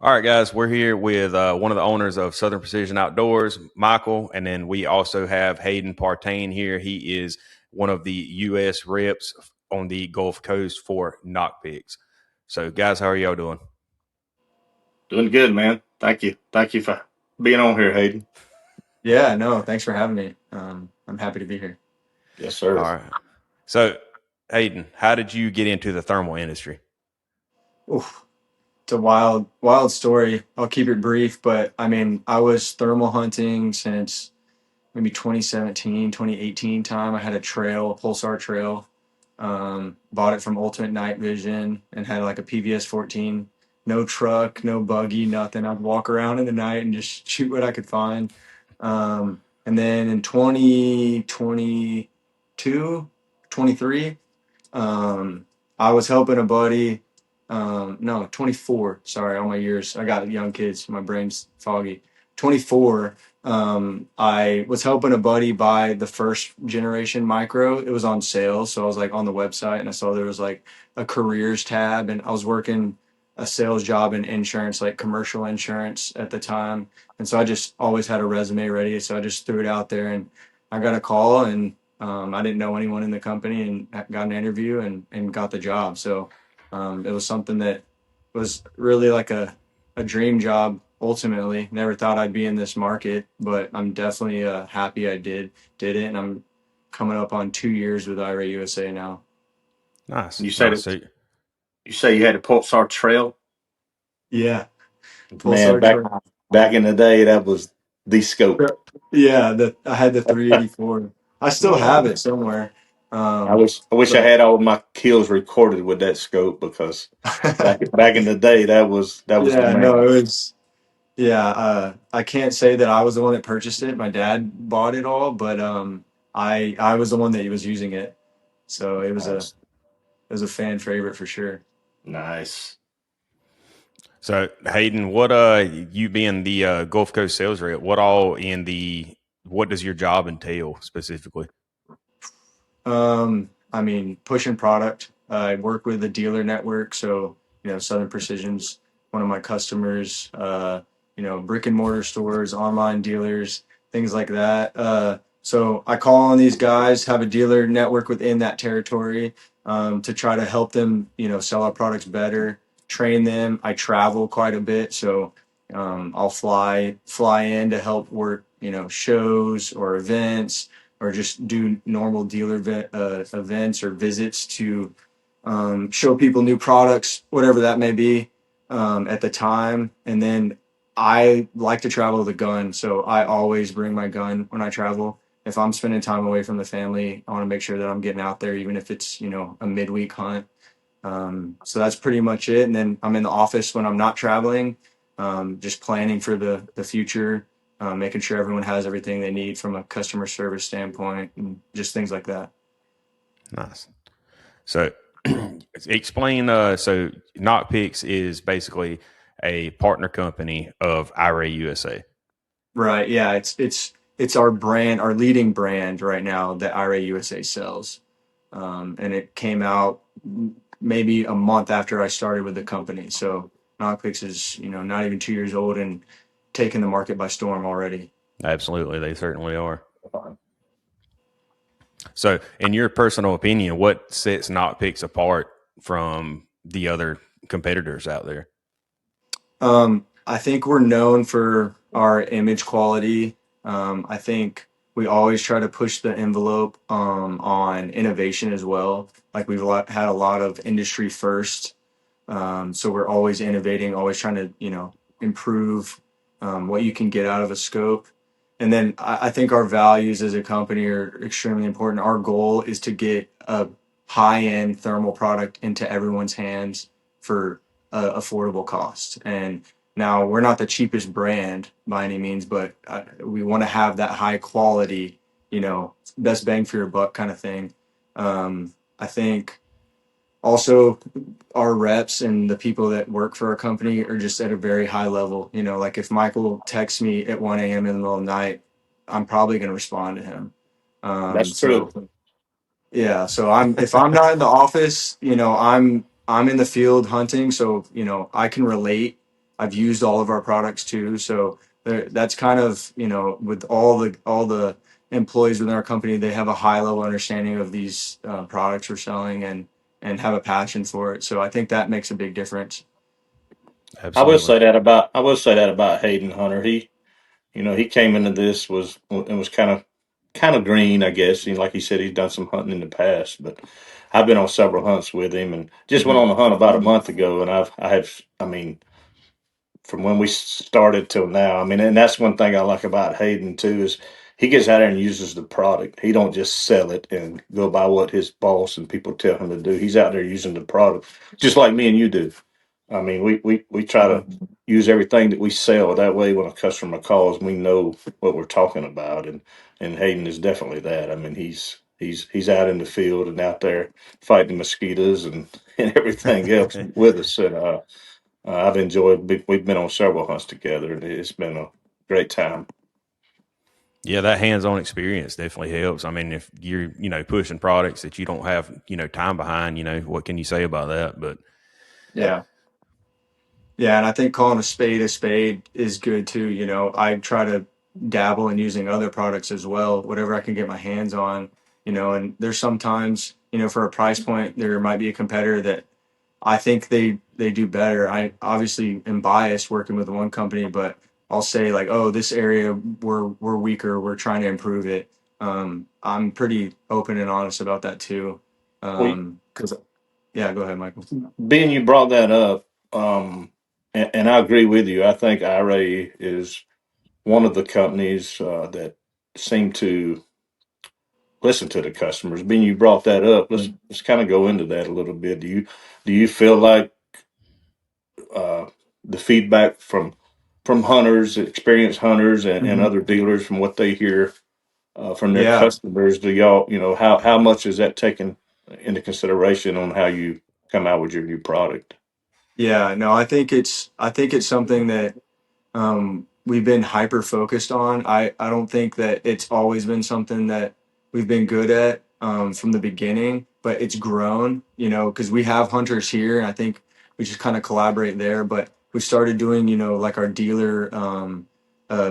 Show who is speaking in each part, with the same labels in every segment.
Speaker 1: All right, guys, we're here with one of the owners of Southern Precision Outdoors, Michael, and then we also have Hayden Partain here. He is one of the U.S. reps on the Gulf Coast for NOCPIX. So, guys, how are y'all doing?
Speaker 2: Doing good, man. Thank you. Thank you for being on here, Hayden.
Speaker 3: Yeah, no, thanks for having me. I'm happy to be here.
Speaker 2: Yes, sir.
Speaker 1: All right. So, Hayden, how did you get into the thermal industry?
Speaker 3: Oof, it's a wild story. I'll keep it brief, but I mean, I was thermal hunting since maybe 2017, 2018 time. I had a trail, a Pulsar trail. Bought it from Ultimate Night Vision and had like a PVS 14. No truck, no buggy, nothing. I'd walk around in the night and just shoot what I could find. And then in 2022, 23. I was helping a buddy. No, 24. Sorry, all my years. I got young kids. My brain's foggy. 24. I was helping a buddy buy the first generation micro. It was on sale. So I was like on the website and I saw there was like a careers tab and I was working a sales job in insurance, like commercial insurance at the time. And so I just always had a resume ready. So I just threw it out there and I got a call and I didn't know anyone in the company and got an interview and got the job. So it was something that was really like a dream job ultimately. Never thought I'd be in this market, but I'm definitely happy I did it. And I'm coming up on 2 years with IRA USA now.
Speaker 1: Nice,
Speaker 2: You said
Speaker 1: nice.
Speaker 2: it.
Speaker 1: So,
Speaker 2: You say you had a Pulsar Trail,
Speaker 3: Yeah,
Speaker 2: man.
Speaker 3: Pulsar
Speaker 2: Back in the day, that was the scope.
Speaker 3: Yeah, I had the 384. I still
Speaker 2: Yeah,
Speaker 3: have it somewhere.
Speaker 2: I wish I
Speaker 3: But
Speaker 2: had all my kills recorded with that scope because back in the day, that was the
Speaker 3: yeah, no,
Speaker 2: man.
Speaker 3: it was. Yeah, I can't say that I was the one that purchased it. My dad bought it all, but I was the one that was using it. So
Speaker 2: Nice,
Speaker 3: it was a fan favorite for sure.
Speaker 2: nice.
Speaker 1: so Hayden, what you being the Gulf Coast sales rep? What does your job entail specifically?
Speaker 3: I mean, pushing product. I work with a dealer network, so Southern Precision's one of my customers. Brick and mortar stores, online dealers, things like that. So I call on these guys, have a dealer network within that territory, to try to help them, sell our products better, train them. I travel quite a bit, so I'll fly in to help work, shows or events or just do normal dealer events or visits to show people new products, whatever that may be at the time. And then I like to travel with a gun, so I always bring my gun when I travel. If I'm spending time away from the family, I want to make sure that I'm getting out there, even if it's a midweek hunt. So that's pretty much it. And then I'm in the office when I'm not traveling, just planning for the future, making sure everyone has everything they need from a customer service standpoint, and just things like that.
Speaker 1: Nice. So, explain. So, NOCPIX is basically a partner company of IRA USA.
Speaker 3: Right. Yeah. It's our brand, our leading brand right now that IRA USA sells. And it came out maybe a month after I started with the company. So NOCPIX is, not even 2 years old and taking the market by storm already.
Speaker 1: Absolutely, they certainly are. So, in your personal opinion, what sets NOCPIX apart from the other competitors out there?
Speaker 3: I think we're known for our image quality. I think we always try to push the envelope on innovation as well. Like had a lot of industry first. So we're always innovating, always trying to, improve what you can get out of a scope. And then I think our values as a company are extremely important. Our goal is to get a high-end thermal product into everyone's hands for affordable cost. And now we're not the cheapest brand by any means, but we want to have that high quality, best bang for your buck kind of thing. I think also our reps and the people that work for our company are just at a very high level. Like if Michael texts me at 1 a.m. in the middle of the night, I'm probably going to respond to him.
Speaker 2: That's true.
Speaker 3: So yeah, so if I'm not in the office, I'm in the field hunting, so I can relate I've used all of our products too. So that's kind of, with all the employees within our company, they have a high level understanding of these products we're selling, and have a passion for it. So I think that makes a big difference.
Speaker 1: Absolutely.
Speaker 2: I will say that about Hayden Hunter. He came into this was and was kind of green, I guess. Like he said, he's done some hunting in the past, but I've been on several hunts with him, and just went
Speaker 3: Mhm.
Speaker 2: on a hunt about a month ago, and I mean, from when we started till now. I mean, and that's one thing I like about Hayden too is he gets out there and uses the product. He don't just sell it and go by what his boss and people tell him to do. He's out there using the product, just like me and you do. I mean, we try to
Speaker 3: Mhm.
Speaker 2: use everything that we sell. That way, when a customer calls, we know what we're talking about. And Hayden is definitely that. I mean, he's out in the field and out there fighting mosquitoes and everything else with us. And I've enjoyed. We've been on several hunts together, and it's been a great time.
Speaker 1: Yeah, that hands-on experience definitely helps. I mean, if you're, pushing products that you don't have, time behind, what can you say about that? But
Speaker 3: Yeah. Yeah, and I think calling a spade is good too. I try to dabble in using other products as well, whatever I can get my hands on, and there's sometimes, for a price point, there might be a competitor that I think they do better. I obviously am biased working with one company, but I'll say like, oh, this area we're weaker, we're trying to improve it. I'm pretty open and honest about that too.
Speaker 2: Well,
Speaker 3: 'Cause yeah, go ahead, Michael.
Speaker 2: being you brought that up, and I agree with you. I think IRA is one of the companies that seem to listen to the customers. Being you brought that up, let's kind of go into that a little bit. Do you feel like uh, the feedback from hunters, experienced hunters, and
Speaker 3: Mhm.
Speaker 2: other dealers, from what they hear from their
Speaker 3: Yeah.
Speaker 2: customers, do y'all, how much is that taken into consideration on how you come out with your new product?
Speaker 3: Yeah, no, I think it's something that we've been hyper focused on. I don't think that it's always been something that we've been good at from the beginning, but it's grown, because we have hunters here, and I think we just kind of collaborate there. But we started doing, like our dealer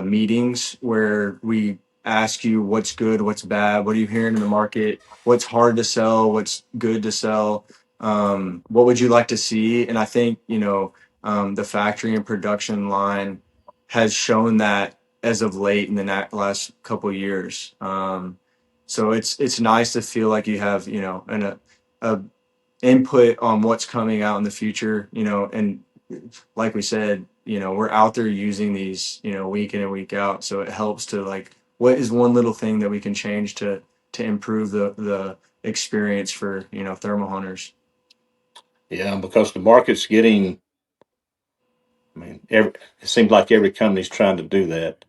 Speaker 3: meetings where we ask you what's good, what's bad, what are you hearing in the market, what's hard to sell, what's good to sell, what would you like to see? And I think, the factory and production line has shown that as of late in the last couple of years. So it's nice to feel like you have, a input on what's coming out in the future, and like we said, we're out there using these, week in and week out. So it helps to like, what is one little thing that we can change to improve the experience for, thermal hunters?
Speaker 2: Yeah, because the market's getting, I mean, it seems like every company's trying to do that.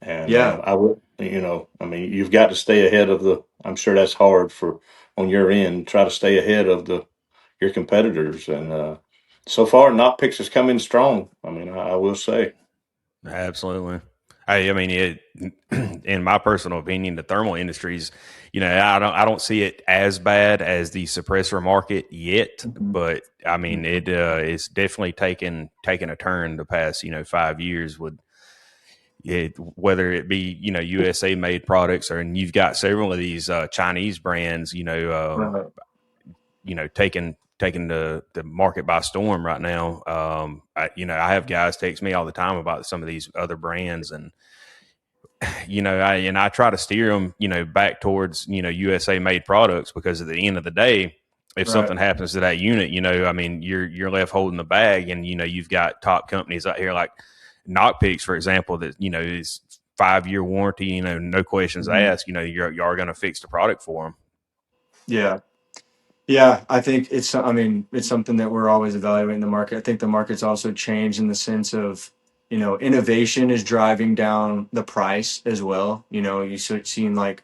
Speaker 2: And
Speaker 3: Yeah.
Speaker 2: I would, I mean, you've got to stay ahead of I'm sure that's hard for on your end, try to stay ahead of your competitors. And so far, NOCPIX is coming strong. I mean, I will say.
Speaker 1: absolutely. I mean, in my personal opinion, the thermal industries, I don't see it as bad as the suppressor market yet,
Speaker 3: Mhm.
Speaker 1: but I mean, it's definitely taken a turn the past, 5 years with whether it be, USA made products, or and you've got several of these Chinese brands,
Speaker 3: Right.
Speaker 1: taking the market by storm right now. I have guys text me all the time about some of these other brands, and I try to steer them, back towards, USA made products, because at the end of the day, if
Speaker 3: Right.
Speaker 1: something happens to that unit, I mean, you're left holding the bag, and you've got top companies out here like NOCPIX, for example, that is 5-year warranty, no questions
Speaker 3: Mhm.
Speaker 1: asked. You're going to fix the product for them.
Speaker 3: Yeah. Yeah, I think I mean, it's something that we're always evaluating the market. I think the market's also changed in the sense of, innovation is driving down the price as well. Seen like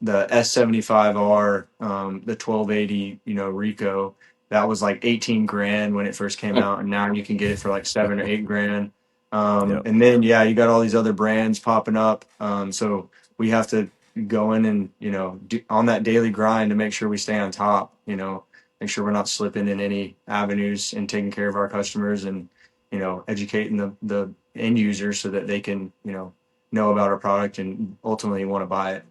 Speaker 3: the S75R, the 1280, Rico, that was like 18 grand when it first came out, and now you can get it for like 7 or 8 grand.
Speaker 1: Yep.
Speaker 3: And then, yeah, you got all these other brands popping up. So we have to go in and, on that daily grind to make sure we stay on top, make sure we're not slipping in any avenues and taking care of our customers. And educating the end user so that they can, know about our product and ultimately want to buy it.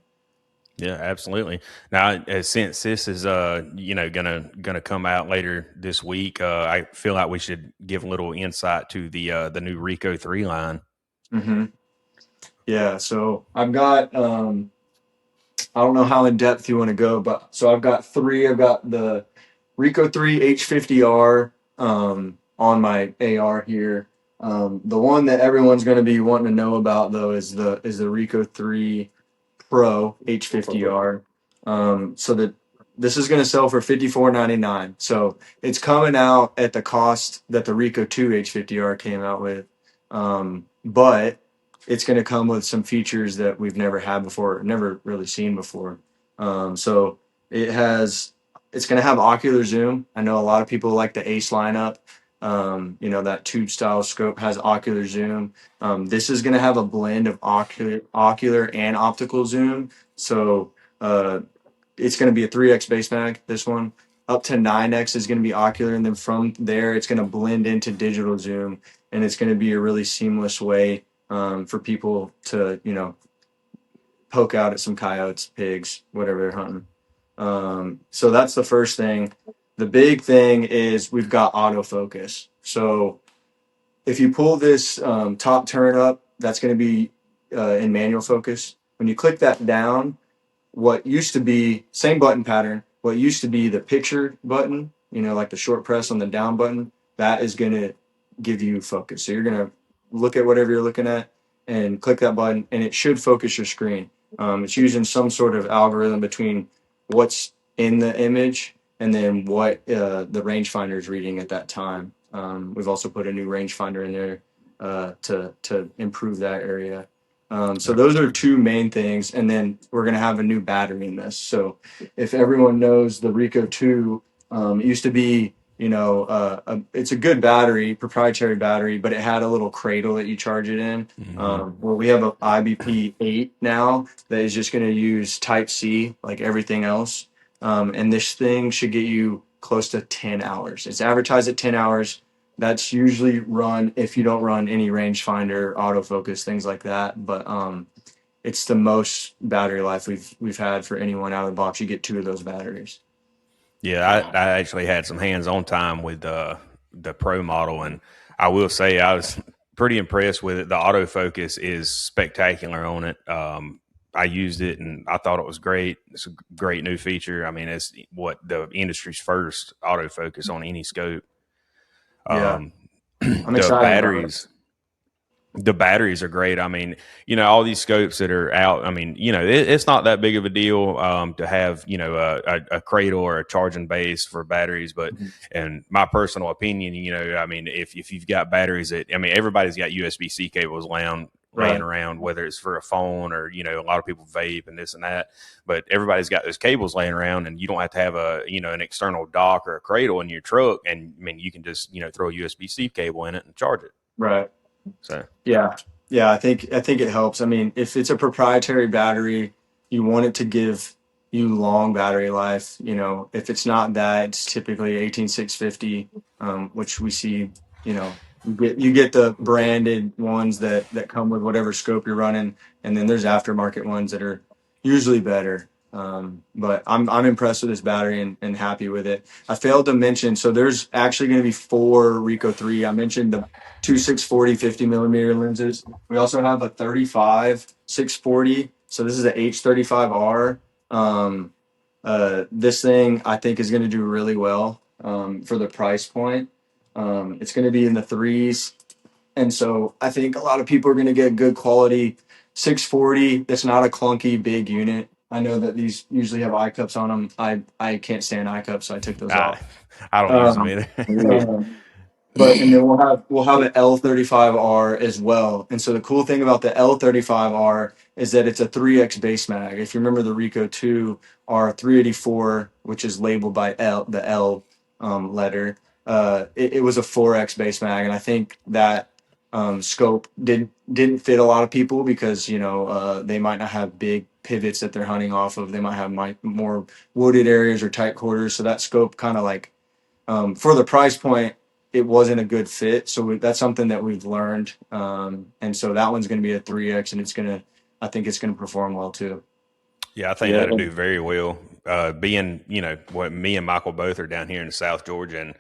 Speaker 1: Yeah, absolutely. Now, since this is gonna come out later this week, I feel like we should give a little insight to the new Rico 3 line.
Speaker 3: Mm-hmm. Yeah, so I've got I don't know how in depth you want to go, but so I've got three. I've got the Rico 3 H50R on my AR here. The one that everyone's going to be wanting to know about though is the Rico 3 Pro H50R. So that this is going to sell for $54.99. So it's coming out at the cost that the Rico 2 H50R came out with, but it's going to come with some features that we've never had before, never really seen before. So it has, it's going to have ocular zoom. I know a lot of people like the Ace lineup. That tube style scope has ocular zoom. This is going to have a blend of ocular and optical zoom. So it's going to be a 3x base mag. This one up to 9x is going to be ocular, and then from there it's going to blend into digital zoom, and it's going to be a really seamless way for people to poke out at some coyotes, pigs, whatever they're hunting. So that's the first thing. The big thing is we've got autofocus. So if you pull this top turn up, that's going to be in manual focus. When you click that down, what used to be same button pattern, what used to be the picture button, like the short press on the down button, that is going to give you focus. So you're going to look at whatever you're looking at and click that button, and it should focus your screen. It's using some sort of algorithm between what's in the image and then what the rangefinder is reading at that time. We've also put a new rangefinder in there to improve that area. So those are two main things, and then we're going to have a new battery in this. So if everyone knows the Rico 2, it used to be, it's a good battery, proprietary battery, but it had a little cradle that you charge it in. Well, we have a IBP 8 now that is just going to use Type C like everything else. And this thing should get you close to 10 hours. It's advertised at 10 hours. That's usually run if you don't run any rangefinder, autofocus, things like that. But it's the most battery life we've had for anyone out of the box. You get 2 of those batteries.
Speaker 1: Yeah, I actually had some hands-on time with the Pro model, and I will say I was pretty impressed with it. The autofocus is spectacular on it. I used it and I thought it was great. It's a great new feature. I mean, it's what the industry's first autofocus on any scope.
Speaker 3: Yeah, I'm
Speaker 1: The
Speaker 3: excited about it.
Speaker 1: batteries are great. I mean, all these scopes that are out, I mean, it's not that big of a deal to have, a cradle or a charging base for batteries. But in my personal opinion, I mean, if you've got batteries that, I mean, everybody's got USB-C cables laying
Speaker 3: Right.
Speaker 1: around, whether it's for a phone or, a lot of people vape and this and that. But everybody's got those cables laying around, and you don't have to have an external dock or a cradle in your truck. And I mean, you can just, throw a USB-C cable in it and charge it.
Speaker 3: Right.
Speaker 1: So.
Speaker 3: Yeah. Yeah, I think it helps. I mean, if it's a proprietary battery, you want it to give you long battery life. If it's not that, it's typically 18650, which we see, you get the branded ones that come with whatever scope you're running, and then there's aftermarket ones that are usually better. But I'm impressed with this battery and happy with it. I failed to mention, so there's actually going to be 4 Rico 3. I mentioned the 2 640 50 millimeter lenses. We also have a 35 640. So this is a H35R. This thing I think is going to do really well for the price point. It's going to be in the threes, and so I think a lot of people are going to get good quality 640. That's not a clunky big unit. I know that these usually have eye cups on them. I can't stand eye cups, so I took those
Speaker 1: I,
Speaker 3: off.
Speaker 1: I don't use them
Speaker 3: Um,
Speaker 1: either.
Speaker 3: but and then we'll have an L35R as well. And so the cool thing about the L35R is that it's a 3x base mag. If you remember the Rico 2 R384, which is labeled by the L letter, it was a 4x base mag, and I think that scope didn't fit a lot of people because they might not have big pivots that they're hunting off of. They might have more wooded areas or tight quarters. So that scope kind of like for the price point, it wasn't a good fit. So that's something that we've learned. And so that one's going to be a 3X, and I think it's going to perform well too.
Speaker 1: Yeah, I think
Speaker 2: Yeah,
Speaker 1: that'll do very well. Being, what me and Michael both are down here in South Georgia, and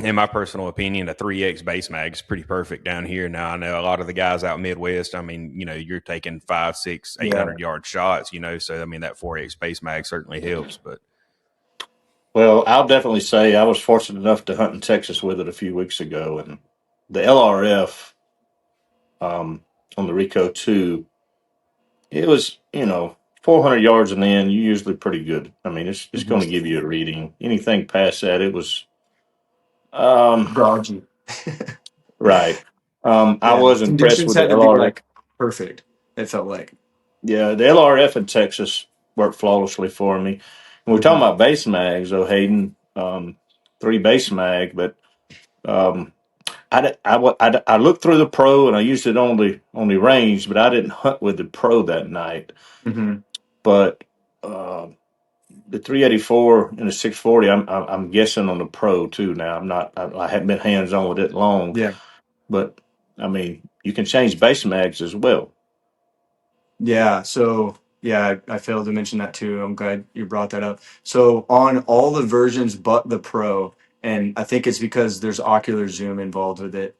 Speaker 1: in my personal opinion, a 3X base mag is pretty perfect down here. Now, I know a lot of the guys out Midwest, I mean, you're taking 5, 6, 800-yard shots, so I mean, that 4X base mag certainly helps. But
Speaker 2: well, I'll definitely say I was fortunate enough to hunt in Texas with it a few weeks ago, and the LRF on the Rico 2, it was 400 yards and in, you're usually pretty good. I mean, it's going to give you a reading. Anything past that, it was
Speaker 3: Dodgy.
Speaker 2: right. I
Speaker 3: Yeah,
Speaker 2: was impressed
Speaker 3: conditions
Speaker 2: with the
Speaker 3: had to be
Speaker 2: LRF.
Speaker 3: like perfect. It felt like.
Speaker 2: Yeah, the LRF in Texas worked flawlessly for me. And we're talking about base mags, though, Hayden. 3 base mag, but um, I looked through the Pro and I used it on the range, but I didn't hunt with the Pro that night.
Speaker 3: Mm-hmm.
Speaker 2: But the 384 and the 640, I'm guessing on the Pro too. Now I haven't been hands on with it long,
Speaker 3: Yeah.
Speaker 2: but I mean you can change base mags as well.
Speaker 3: Yeah. So yeah, I failed to mention that too. I'm glad you brought that up. So on all the versions but the Pro, and I think it's because there's ocular zoom involved with it,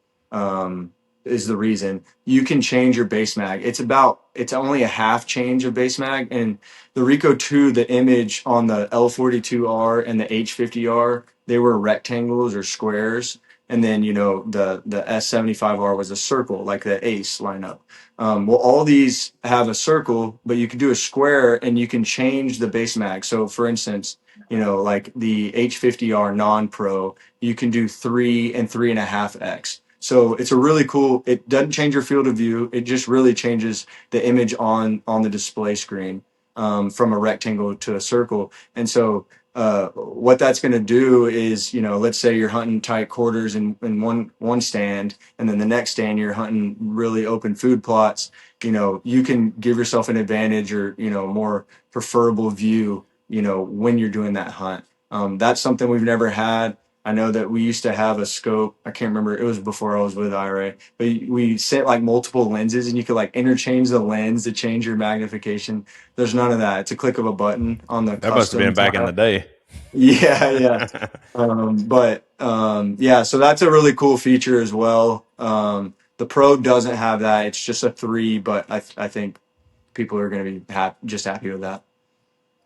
Speaker 3: is the reason you can change your base mag. It's only a half change of base mag. And the Rico 2, the image on the L42R and the H50R, they were rectangles or squares. And then, the S75R was a circle, like the ACE lineup. Well, all these have a circle, but you can do a square and you can change the base mag. So, for instance, like the H50R non-pro, you can do 3 and 3.5x. So it's a really cool. It doesn't change your field of view. It just really changes the image on the display screen, from a rectangle to a circle. And so what that's going to do is, let's say you're hunting tight quarters in one stand, and then the next stand you're hunting really open food plots. You can give yourself an advantage, or more preferable view, when you're doing that hunt. That's something we've never had. I know that we used to have a scope. I can't remember. It was before I was with IRA, but we sent like multiple lenses, and you could like interchange the lens to change your magnification. There's none of that. It's a click of a button on the
Speaker 1: that must have
Speaker 3: custom
Speaker 1: been back in the
Speaker 3: tab.
Speaker 1: day.
Speaker 3: Yeah, yeah. Yeah, so that's a really cool feature as well. The Pro doesn't have that. It's just a 3, but I think people are going to be just happy with that.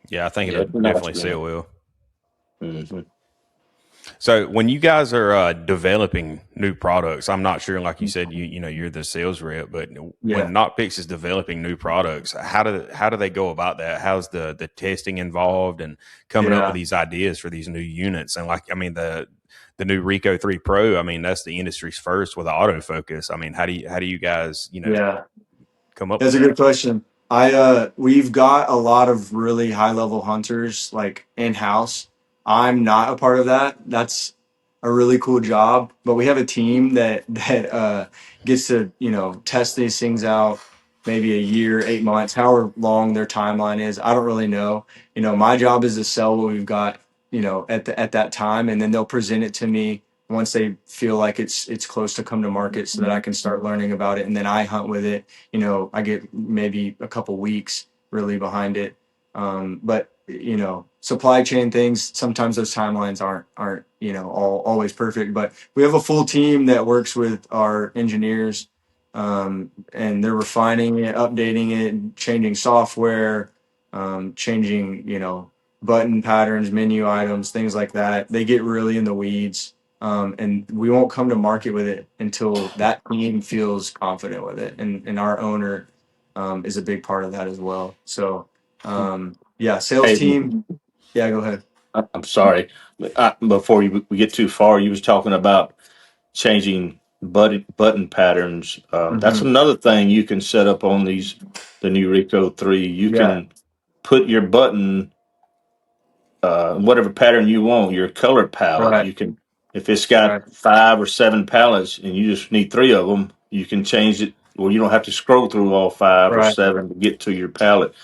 Speaker 1: Yeah, I think
Speaker 2: Yeah,
Speaker 1: it'll
Speaker 2: it's a nice
Speaker 1: definitely
Speaker 2: gun.
Speaker 1: sell well.
Speaker 2: Mm-hmm.
Speaker 1: So when you guys are developing new products, I'm not sure, like you said, you're the sales rep, but
Speaker 3: Yeah.
Speaker 1: when NOCPIX is developing new products, how do they go about that? How's the testing involved and coming up with
Speaker 3: Yeah.
Speaker 1: these ideas for these new units? And like, I mean, the new Rico 3 Pro, I mean, that's the industry's first with autofocus. I mean, how do you guys,
Speaker 3: Yeah.
Speaker 1: come up with
Speaker 3: That's a
Speaker 1: that?
Speaker 3: good question. We've got a lot of really high level hunters like in house. I'm not a part of that. That's a really cool job, but we have a team that gets to test these things out, maybe a year, 8 months, however long their timeline is. I don't really know. My job is to sell what we've got, at that time, and then they'll present it to me once they feel like it's close to come to market, so that I can start learning about it, and then I hunt with it. I get maybe a couple weeks really behind it. But supply chain things, sometimes those timelines aren't always perfect. But we have a full team that works with our engineers, and they're refining it, updating it, changing software, changing button patterns, menu items, things like that. They get really in the weeds. And we won't come to market with it until that team feels confident with it. And our owner is a big part of that as well. So, yeah, sales
Speaker 2: Hey,
Speaker 3: team. Yeah, go ahead.
Speaker 2: I'm sorry. Before we get too far, you was talking about changing button patterns. That's
Speaker 3: Hmm.
Speaker 2: another thing you can set up on the new Rico 3. You
Speaker 3: Yeah,
Speaker 2: can put your button whatever pattern you want, your color palette.
Speaker 3: right,
Speaker 2: You can, if it's got
Speaker 3: right,
Speaker 2: 5 or 7 palettes and you just need 3 of them, you can change it. Well, you don't have to scroll through all 5 or
Speaker 3: right.
Speaker 2: 7 to get to your palette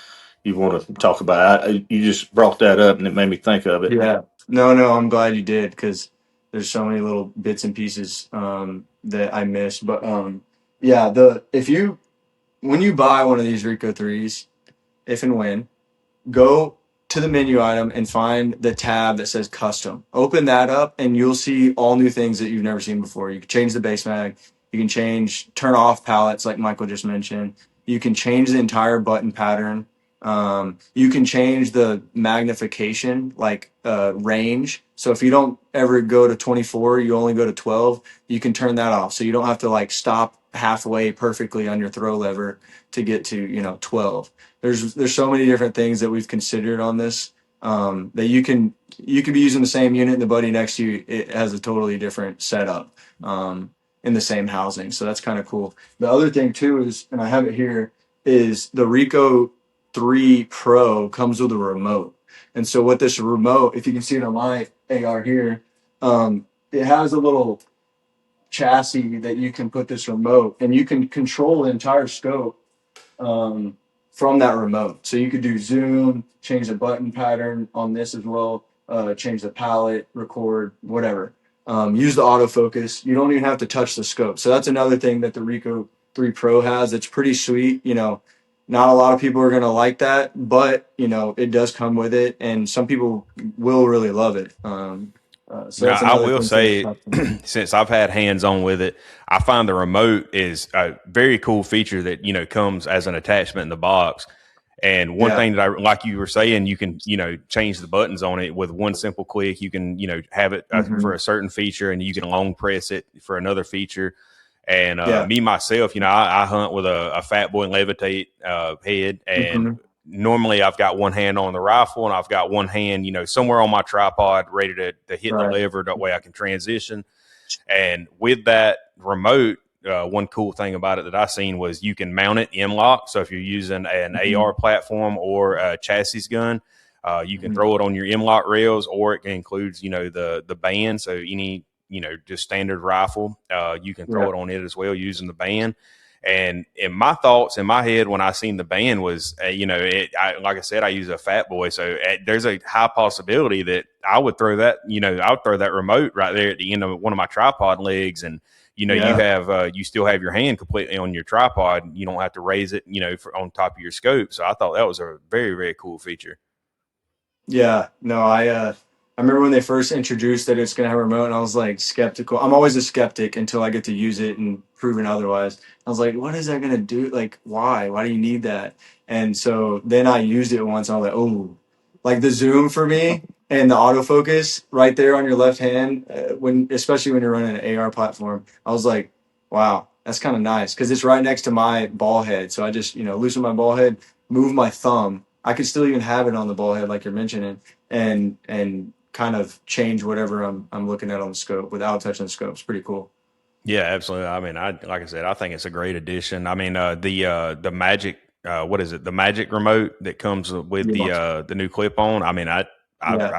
Speaker 2: you want to talk about. You just brought that up and it made me think of it.
Speaker 3: Yeah. No, I'm glad you did, because there's so many little bits and pieces that I miss. But yeah, the if you when you buy one of these Rico 3s, if and when, go to the menu item and find the tab that says custom. Open that up and you'll see all new things that you've never seen before. You can change the base mag. You can turn off palettes like Michael just mentioned. You can change the entire button pattern. You can change the magnification, like range. So if you don't ever go to 24, you only go to 12, you can turn that off. So you don't have to like stop halfway perfectly on your throw lever to get to, 12. There's so many different things that we've considered on this, that you could be using the same unit and the buddy next to you, it has a totally different setup in the same housing. So that's kind of cool. The other thing too is, and I have it here, is the Rico 3 Pro comes with a remote. And so what this remote, if you can see it on my AR here, it has a little chassis that you can put this remote, and you can control the entire scope from that remote. So you could do zoom, change the button pattern on this as well, change the palette, record, whatever. Use the autofocus. You don't even have to touch the scope. So that's another thing that the Rico 3 Pro has. It's pretty sweet. Not a lot of people are going to like that, but it does come with it, and some people will really love it. So
Speaker 1: Now,
Speaker 3: that's
Speaker 1: I
Speaker 3: another
Speaker 1: will
Speaker 3: thing
Speaker 1: say,
Speaker 3: to
Speaker 1: since I've had hands on with it, I find the remote is a very cool feature that, comes as an attachment in the box. And one
Speaker 3: yeah.
Speaker 1: thing that like you were saying, you can, change the buttons on it with one simple click. You can, have it for a certain feature, and you can long press it for another feature. And
Speaker 3: Yeah.
Speaker 1: me, myself, I hunt with a Fat Boy Levitate head, and normally I've got one hand on the rifle and I've got one hand, somewhere on my tripod ready to hit the lever. That way I can transition. And with that remote, one cool thing about it that I seen was you can mount it in lock. So if you're using an AR platform or a chassis gun, you can throw it on your M-lock rails, or it includes, the band. So any, just standard rifle, you can throw it on it as well using the band. And in my thoughts in my head when I seen the band was, like I said, I use a Fat Boy. So there's a high possibility that I would throw that, I would throw that remote right there at the end of one of my tripod legs. And, you still have your hand completely on your tripod. You don't have to raise it, on top of your scope. So I thought that was a very, very cool feature.
Speaker 3: Yeah, no, I remember when they first introduced that it's gonna have a remote, and I was like skeptical. I'm always a skeptic until I get to use it and proven otherwise. I was like, what is that gonna do? Like, why? Why do you need that? And so then I used it once, and I was like, oh, like the zoom for me and the autofocus right there on your left hand, especially when you're running an AR platform. I was like, wow, that's kind of nice because it's right next to my ball head. So I just loosen my ball head, move my thumb. I could still even have it on the ball head like you're mentioning, and kind of change whatever I'm looking at on the scope without touching the scope. It's pretty cool.
Speaker 1: Yeah, absolutely. I mean, like I said, I think it's a great addition. I mean, the Magic, what is it? The Magic remote that comes with the new clip on. I mean, I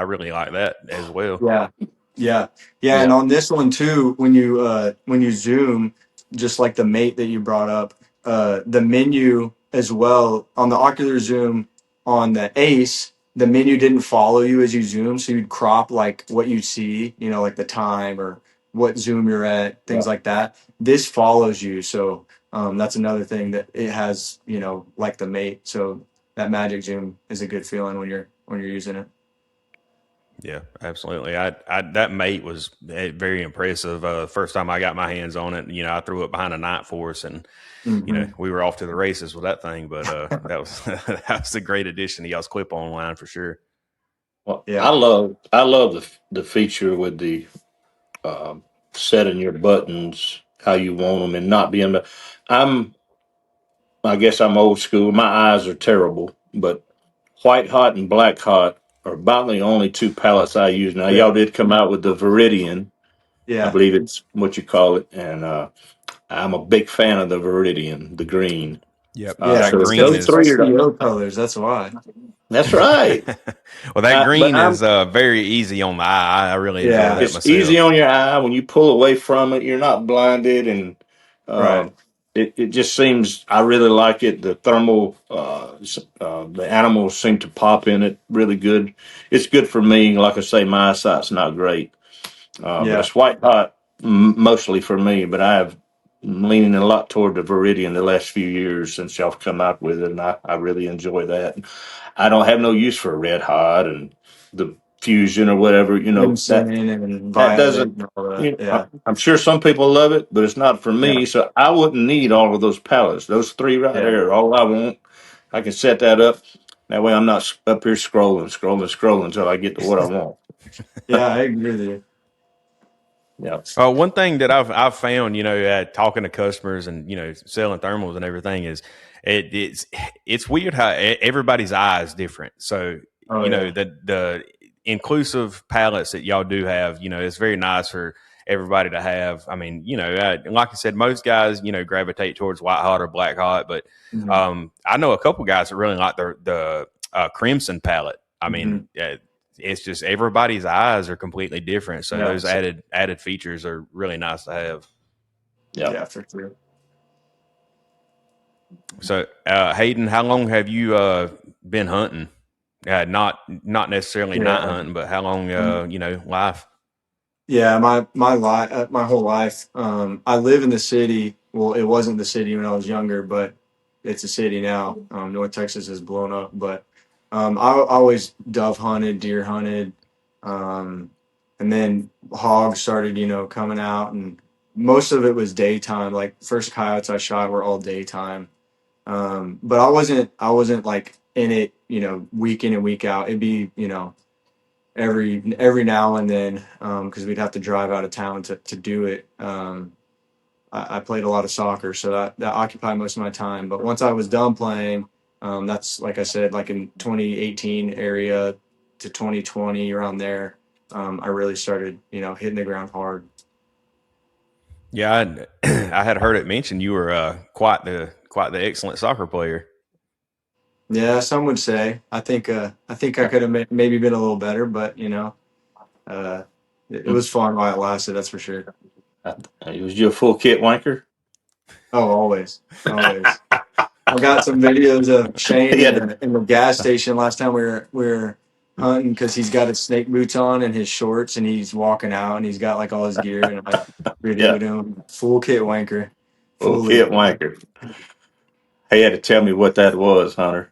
Speaker 1: really like that as well.
Speaker 3: Yeah. And on this one too, when you zoom, just like the mate that you brought up, the menu as well on the ocular zoom on the Ace, the menu didn't follow you as you zoom, so you'd crop like what you see, like the time or what zoom you're at, things like that. This follows you, so that's another thing that it has, like the mate. So that magic zoom is a good feeling when you're using it.
Speaker 1: Yeah, absolutely. I that mate was very impressive. First time I got my hands on it, I threw it behind a night force, and we were off to the races with that thing. But that was that was a great addition to y'all's clip on line for sure.
Speaker 2: Well, yeah, I love the feature with the setting your buttons how you want them and not being. I guess I'm old school. My eyes are terrible, but white hot and black hot are about the only two palettes I use. Now, y'all did come out with the Viridian. I
Speaker 3: Yeah.
Speaker 2: believe it's what you call it, and I'm a big fan of the Viridian, the green.
Speaker 1: Yep,
Speaker 3: Yeah,
Speaker 1: that
Speaker 2: So if
Speaker 1: green
Speaker 2: those
Speaker 1: is.
Speaker 2: three are,
Speaker 3: PRO colors. That's why.
Speaker 2: that's right.
Speaker 1: Well, that
Speaker 2: But
Speaker 1: green is very easy on the eye. I really enjoy
Speaker 3: Yeah.
Speaker 1: that
Speaker 2: it's
Speaker 1: myself.
Speaker 2: easy on your eye when you pull away from it. You're not blinded, and
Speaker 3: Right.
Speaker 2: it just seems. I really like it. The thermal, the animals seem to pop in it really good. It's good for me. Like I say, my eyesight's not great, But it's white hot mostly for me. But I'm leaning a lot toward the Viridian the last few years since y'all come out with it, and I really enjoy that. I don't have no use for red hot and the Fusion or whatever.
Speaker 3: Crimson and
Speaker 2: That
Speaker 3: violet
Speaker 2: doesn't.
Speaker 3: and all that. Yeah.
Speaker 2: I'm sure some people love it, but it's not for
Speaker 3: Yeah.
Speaker 2: me. So I wouldn't need all of those palettes. Those three right
Speaker 3: Yeah.
Speaker 2: there, are all I want. I can set that up. That way, I'm not up here scrolling until I get to what I want.
Speaker 3: Yeah, I agree with you.
Speaker 2: Yeah.
Speaker 1: One thing that I've found, talking to customers and selling thermals and everything is it's weird how everybody's eye is different. So
Speaker 3: Oh yeah.
Speaker 1: the inclusive palettes that y'all do have, it's very nice for everybody to have. I mean, like I said, most guys gravitate towards white hot or black hot, but
Speaker 3: Mm-hmm.
Speaker 1: I know a couple guys that really like the crimson palette. I mean,
Speaker 3: Mm-hmm.
Speaker 1: it's just everybody's eyes are completely different. So
Speaker 3: Yeah.
Speaker 1: those added features are really nice to have.
Speaker 2: Yeah.
Speaker 3: Yeah, for sure.
Speaker 1: So Hayden, how long have you been hunting? Not necessarily night
Speaker 3: Yeah.
Speaker 1: hunting, but how long life?
Speaker 3: Yeah, my life, my whole life. I live in the city. Well, it wasn't the city when I was younger, but it's a city now. North Texas has blown up, but I always dove hunted, deer hunted, um, and then hogs started, coming out, and most of it was daytime. Like first coyotes I shot were all daytime, but I wasn't like in it, week in and week out. It'd be, every now and then because we'd have to drive out of town to do it. I played a lot of soccer, so that occupied most of my time. But once I was done playing, that's like I said, like in 2018 area to 2020 around there, I really started hitting the ground hard.
Speaker 1: Yeah, I had heard it mentioned you were quite the excellent soccer player.
Speaker 3: Yeah, some would say. I think I could have maybe been a little better, but uh, it was fun while it lasted. That's for sure.
Speaker 2: Was you a full kit wanker?
Speaker 3: Oh, always, always. I got some videos of Shane
Speaker 2: He
Speaker 3: in
Speaker 2: had to,
Speaker 3: the gas station last time we were hunting because he's got his snake boots on and his shorts and he's walking out and he's got like all his gear and I
Speaker 2: yeah,
Speaker 3: videoed him full kit wanker,
Speaker 2: full
Speaker 3: fully.
Speaker 2: kit wanker. He had to tell me what that was, Hunter.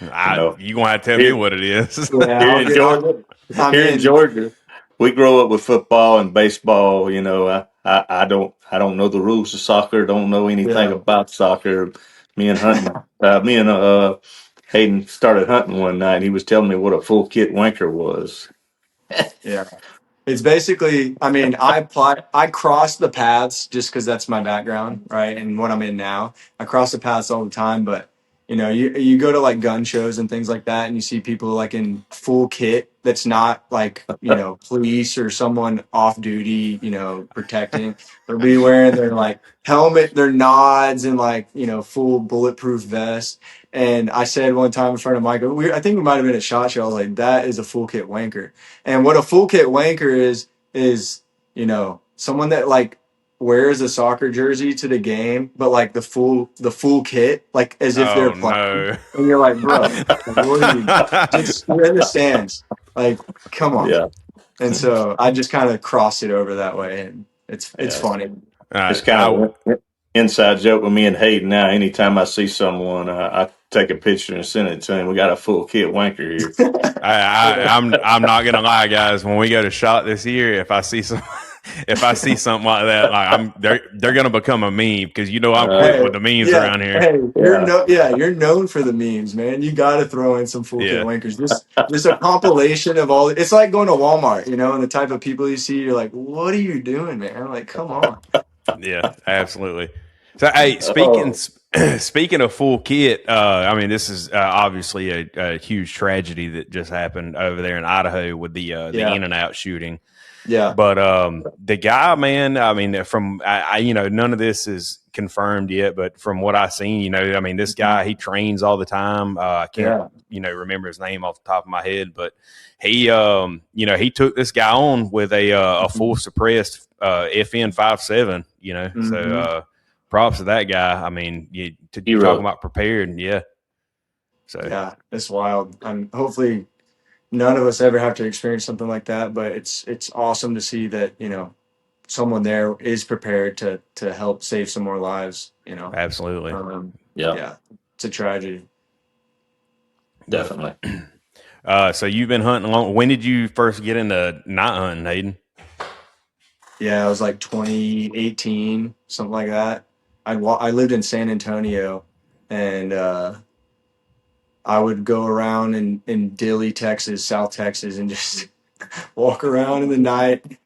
Speaker 2: You know,
Speaker 1: You gonna have to tell me
Speaker 2: here
Speaker 1: what it is.
Speaker 3: Yeah,
Speaker 2: here
Speaker 3: I'll
Speaker 2: in
Speaker 3: get.
Speaker 2: Georgia,
Speaker 3: I'm
Speaker 2: here in
Speaker 3: in.
Speaker 2: Georgia, we grow up with football and baseball. I don't know the rules of soccer. Don't know anything
Speaker 3: Yeah,
Speaker 2: about soccer. Me and Hayden started hunting one night. He was telling me what a full kit wanker was.
Speaker 3: yeah. It's basically, I mean, I cross the paths just because that's my background, right? And what I'm in now, I cross the paths all the time. But you go to like gun shows and things like that, and you see people like in full kit that's not like police or someone off duty, protecting. They'll be wearing their like helmet, their nods, and like full bulletproof vest. And I said one time in front of Michael, I think we might have been at SHOT Show. I was like, that is a full kit wanker. And what a full kit wanker is someone that like wears a soccer jersey to the game, but like the full kit, like as if they're
Speaker 1: Oh
Speaker 3: playing.
Speaker 1: no.
Speaker 3: And you're like, bro, like, what are you? Just you're in the stands. Like, come on.
Speaker 2: Yeah,
Speaker 3: And so I just kind of crossed it over that way, and it's
Speaker 2: yeah.
Speaker 3: funny.
Speaker 2: It's kind of an inside joke with me and Hayden now. Anytime I see someone, I take a picture and send it to him. We got a full kit wanker here.
Speaker 1: I'm not gonna lie, guys. When we go to SHOT this year, if I see something like that, like they're gonna become a meme because I'm quick
Speaker 3: Hey,
Speaker 1: with the memes
Speaker 3: yeah.
Speaker 1: around here.
Speaker 3: Hey,
Speaker 2: Yeah.
Speaker 3: you're known for the memes, man. You got to throw in some full kit
Speaker 1: Yeah,
Speaker 3: wankers. Just a compilation of all. It's like going to Walmart, and the type of people you see. You're like, what are you doing, man? Like, come on.
Speaker 1: yeah, absolutely. So, hey, speaking
Speaker 2: Oh,
Speaker 1: speaking of full kit, I mean, this is obviously a huge tragedy that just happened over there in Idaho with the
Speaker 3: Yeah,
Speaker 1: In-N-Out shooting.
Speaker 3: yeah.
Speaker 1: But the guy, man, I mean, from none of this is confirmed yet, but from what I've seen, I mean, this guy he trains all the time. I can't,
Speaker 3: Yeah.
Speaker 1: remember his name off the top of my head, but he took this guy on with a full suppressed FN 57. So
Speaker 3: Hmm.
Speaker 1: props to that guy. I mean, you talking
Speaker 2: hero.
Speaker 1: about prepared, yeah. So
Speaker 3: Yeah, it's wild. I'm hopefully none of us ever have to experience something like that, but it's awesome to see that, someone there is prepared to help save some more lives,
Speaker 1: Absolutely.
Speaker 2: Yeah,
Speaker 3: yeah, it's a tragedy. But
Speaker 2: definitely.
Speaker 1: So you've been hunting long. When did you first get into night hunting, Hayden?
Speaker 3: yeah, it was like 2018, something like that. I lived in San Antonio, and I would go around in Dilley, Texas, South Texas, and just walk around in the night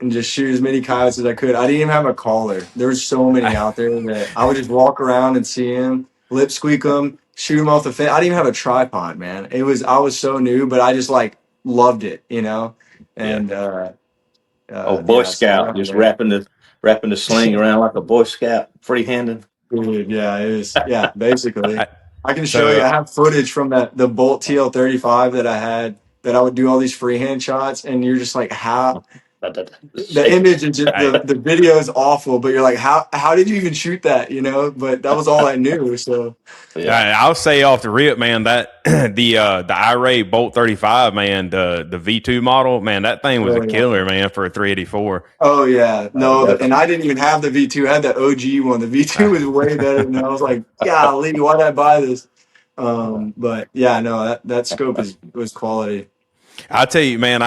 Speaker 3: and just shoot as many coyotes as I could. I didn't even have a caller. There was so many out there that I would just walk around and see them, lip squeak them, shoot them off the fence. I didn't even have a tripod, man. I was so new, but I just like loved it,
Speaker 1: Yeah.
Speaker 3: And
Speaker 2: Oh, Boy
Speaker 3: yeah, so
Speaker 2: Scout,
Speaker 3: around
Speaker 2: just
Speaker 3: there.
Speaker 2: wrapping the sling around like a Boy Scout, free handed.
Speaker 3: Dude, yeah, it is. Yeah, basically.
Speaker 1: I,
Speaker 3: I can show you.
Speaker 1: so
Speaker 3: I have footage from the Bolt TL35 that I had that I would do all these freehand shots, and you're just like, how the
Speaker 2: Shaking.
Speaker 3: image and just
Speaker 1: I,
Speaker 3: the video is awful, but you're like, how did you even shoot that? But that was all I knew. So
Speaker 2: Yeah.
Speaker 1: I'll say off the rip, man, that the IRA Bolt 35, man, the V2 model, man, that thing was a
Speaker 3: oh yeah,
Speaker 1: killer, man, for a 384.
Speaker 3: oh yeah, no, and
Speaker 2: Definitely.
Speaker 3: I didn't even have the V2. I had the OG one. The V2
Speaker 1: Uh,
Speaker 3: was way better, and I was like, golly, why did I buy this? But yeah, no, that scope was quality.
Speaker 1: I'll tell you, man,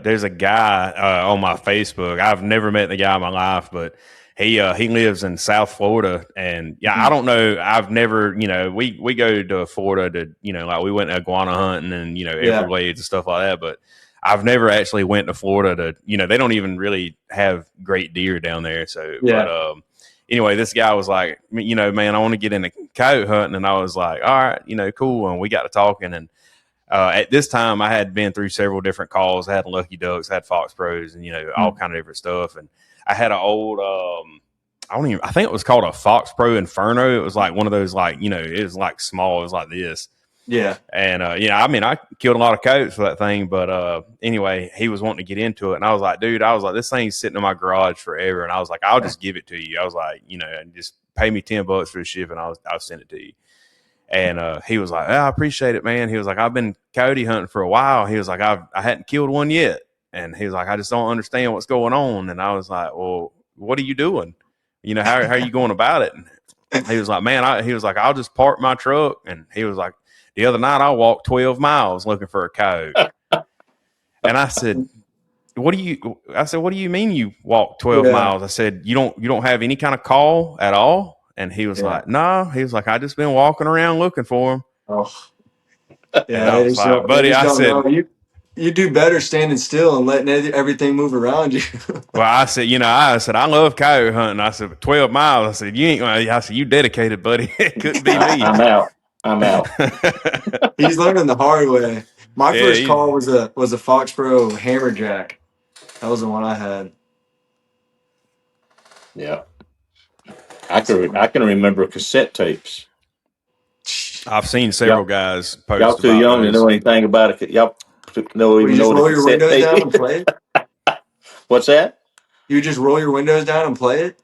Speaker 1: there's a guy on my Facebook. I've never met the guy in my life, but he lives in South Florida, and yeah, I
Speaker 3: Mhm.
Speaker 1: don't know. I've never, we go to Florida to, like we went iguana hunting and
Speaker 3: Yeah,
Speaker 1: Everglades and stuff like that, but I've never actually went to Florida to, they don't even really have great deer down there. So, but
Speaker 3: yeah.
Speaker 1: anyway, this guy was like, man, I want to get into coyote hunting, and I was like, all right, cool, and we got to talking. And at this time, I had been through several different calls. I had Lucky Ducks, I had Fox Pros, and all
Speaker 3: Mm.
Speaker 1: kind of different stuff. And I had an old, I think it was called a Fox Pro Inferno. It was like one of those, like it was like small. It was like this.
Speaker 3: Yeah.
Speaker 1: And I mean, I killed a lot of coyotes for that thing. But anyway, he was wanting to get into it, and I was like, dude, this thing's sitting in my garage forever. And I was like, I'll just give it to you. I was like, and just pay me $10 for the ship, and I'll send it to you. And he was like, oh, I appreciate it, man. He was like, I've been coyote hunting for a while. He was like, I hadn't killed one yet. And he was like, I just don't understand what's going on. And I was like, well, what are you doing? How are you going about it? And he was like, man, he was like, I'll just park my truck. And he was like, the other night I walked 12 miles looking for a coyote. And I said, what do you mean you walked 12
Speaker 3: Yeah.
Speaker 1: miles? I said, you don't have any kind of call at all? And he was
Speaker 3: Yeah.
Speaker 1: like, no. He was like, I just been walking around looking for him.
Speaker 3: Oh,
Speaker 1: And
Speaker 3: yeah.
Speaker 1: I was like,
Speaker 3: They
Speaker 1: buddy,
Speaker 3: just
Speaker 1: I
Speaker 3: don't
Speaker 1: said,
Speaker 3: know. You do better standing still and letting everything move around you.
Speaker 1: well, I said, I love coyote hunting. I said, 12 miles. I said, you ain't gonna, I said, you dedicated, buddy. It couldn't be me.
Speaker 2: I'm out. I'm out.
Speaker 3: He's learning the hard way. My
Speaker 1: Yeah.
Speaker 3: first call was a Fox Pro Hammerjack. That was the one I had.
Speaker 2: Yeah. I can remember cassette tapes.
Speaker 1: I've seen several
Speaker 2: Y'all,
Speaker 1: guys
Speaker 2: y'all
Speaker 1: post
Speaker 2: too
Speaker 1: about
Speaker 2: young to
Speaker 1: those.
Speaker 2: know anything about it. Y'all
Speaker 3: Would you
Speaker 2: even
Speaker 3: just
Speaker 2: know what a
Speaker 3: roll your
Speaker 2: cassette
Speaker 3: windows
Speaker 2: tape
Speaker 3: down and
Speaker 2: is.
Speaker 3: play it?
Speaker 2: What's that?
Speaker 3: You would just roll your windows down and play it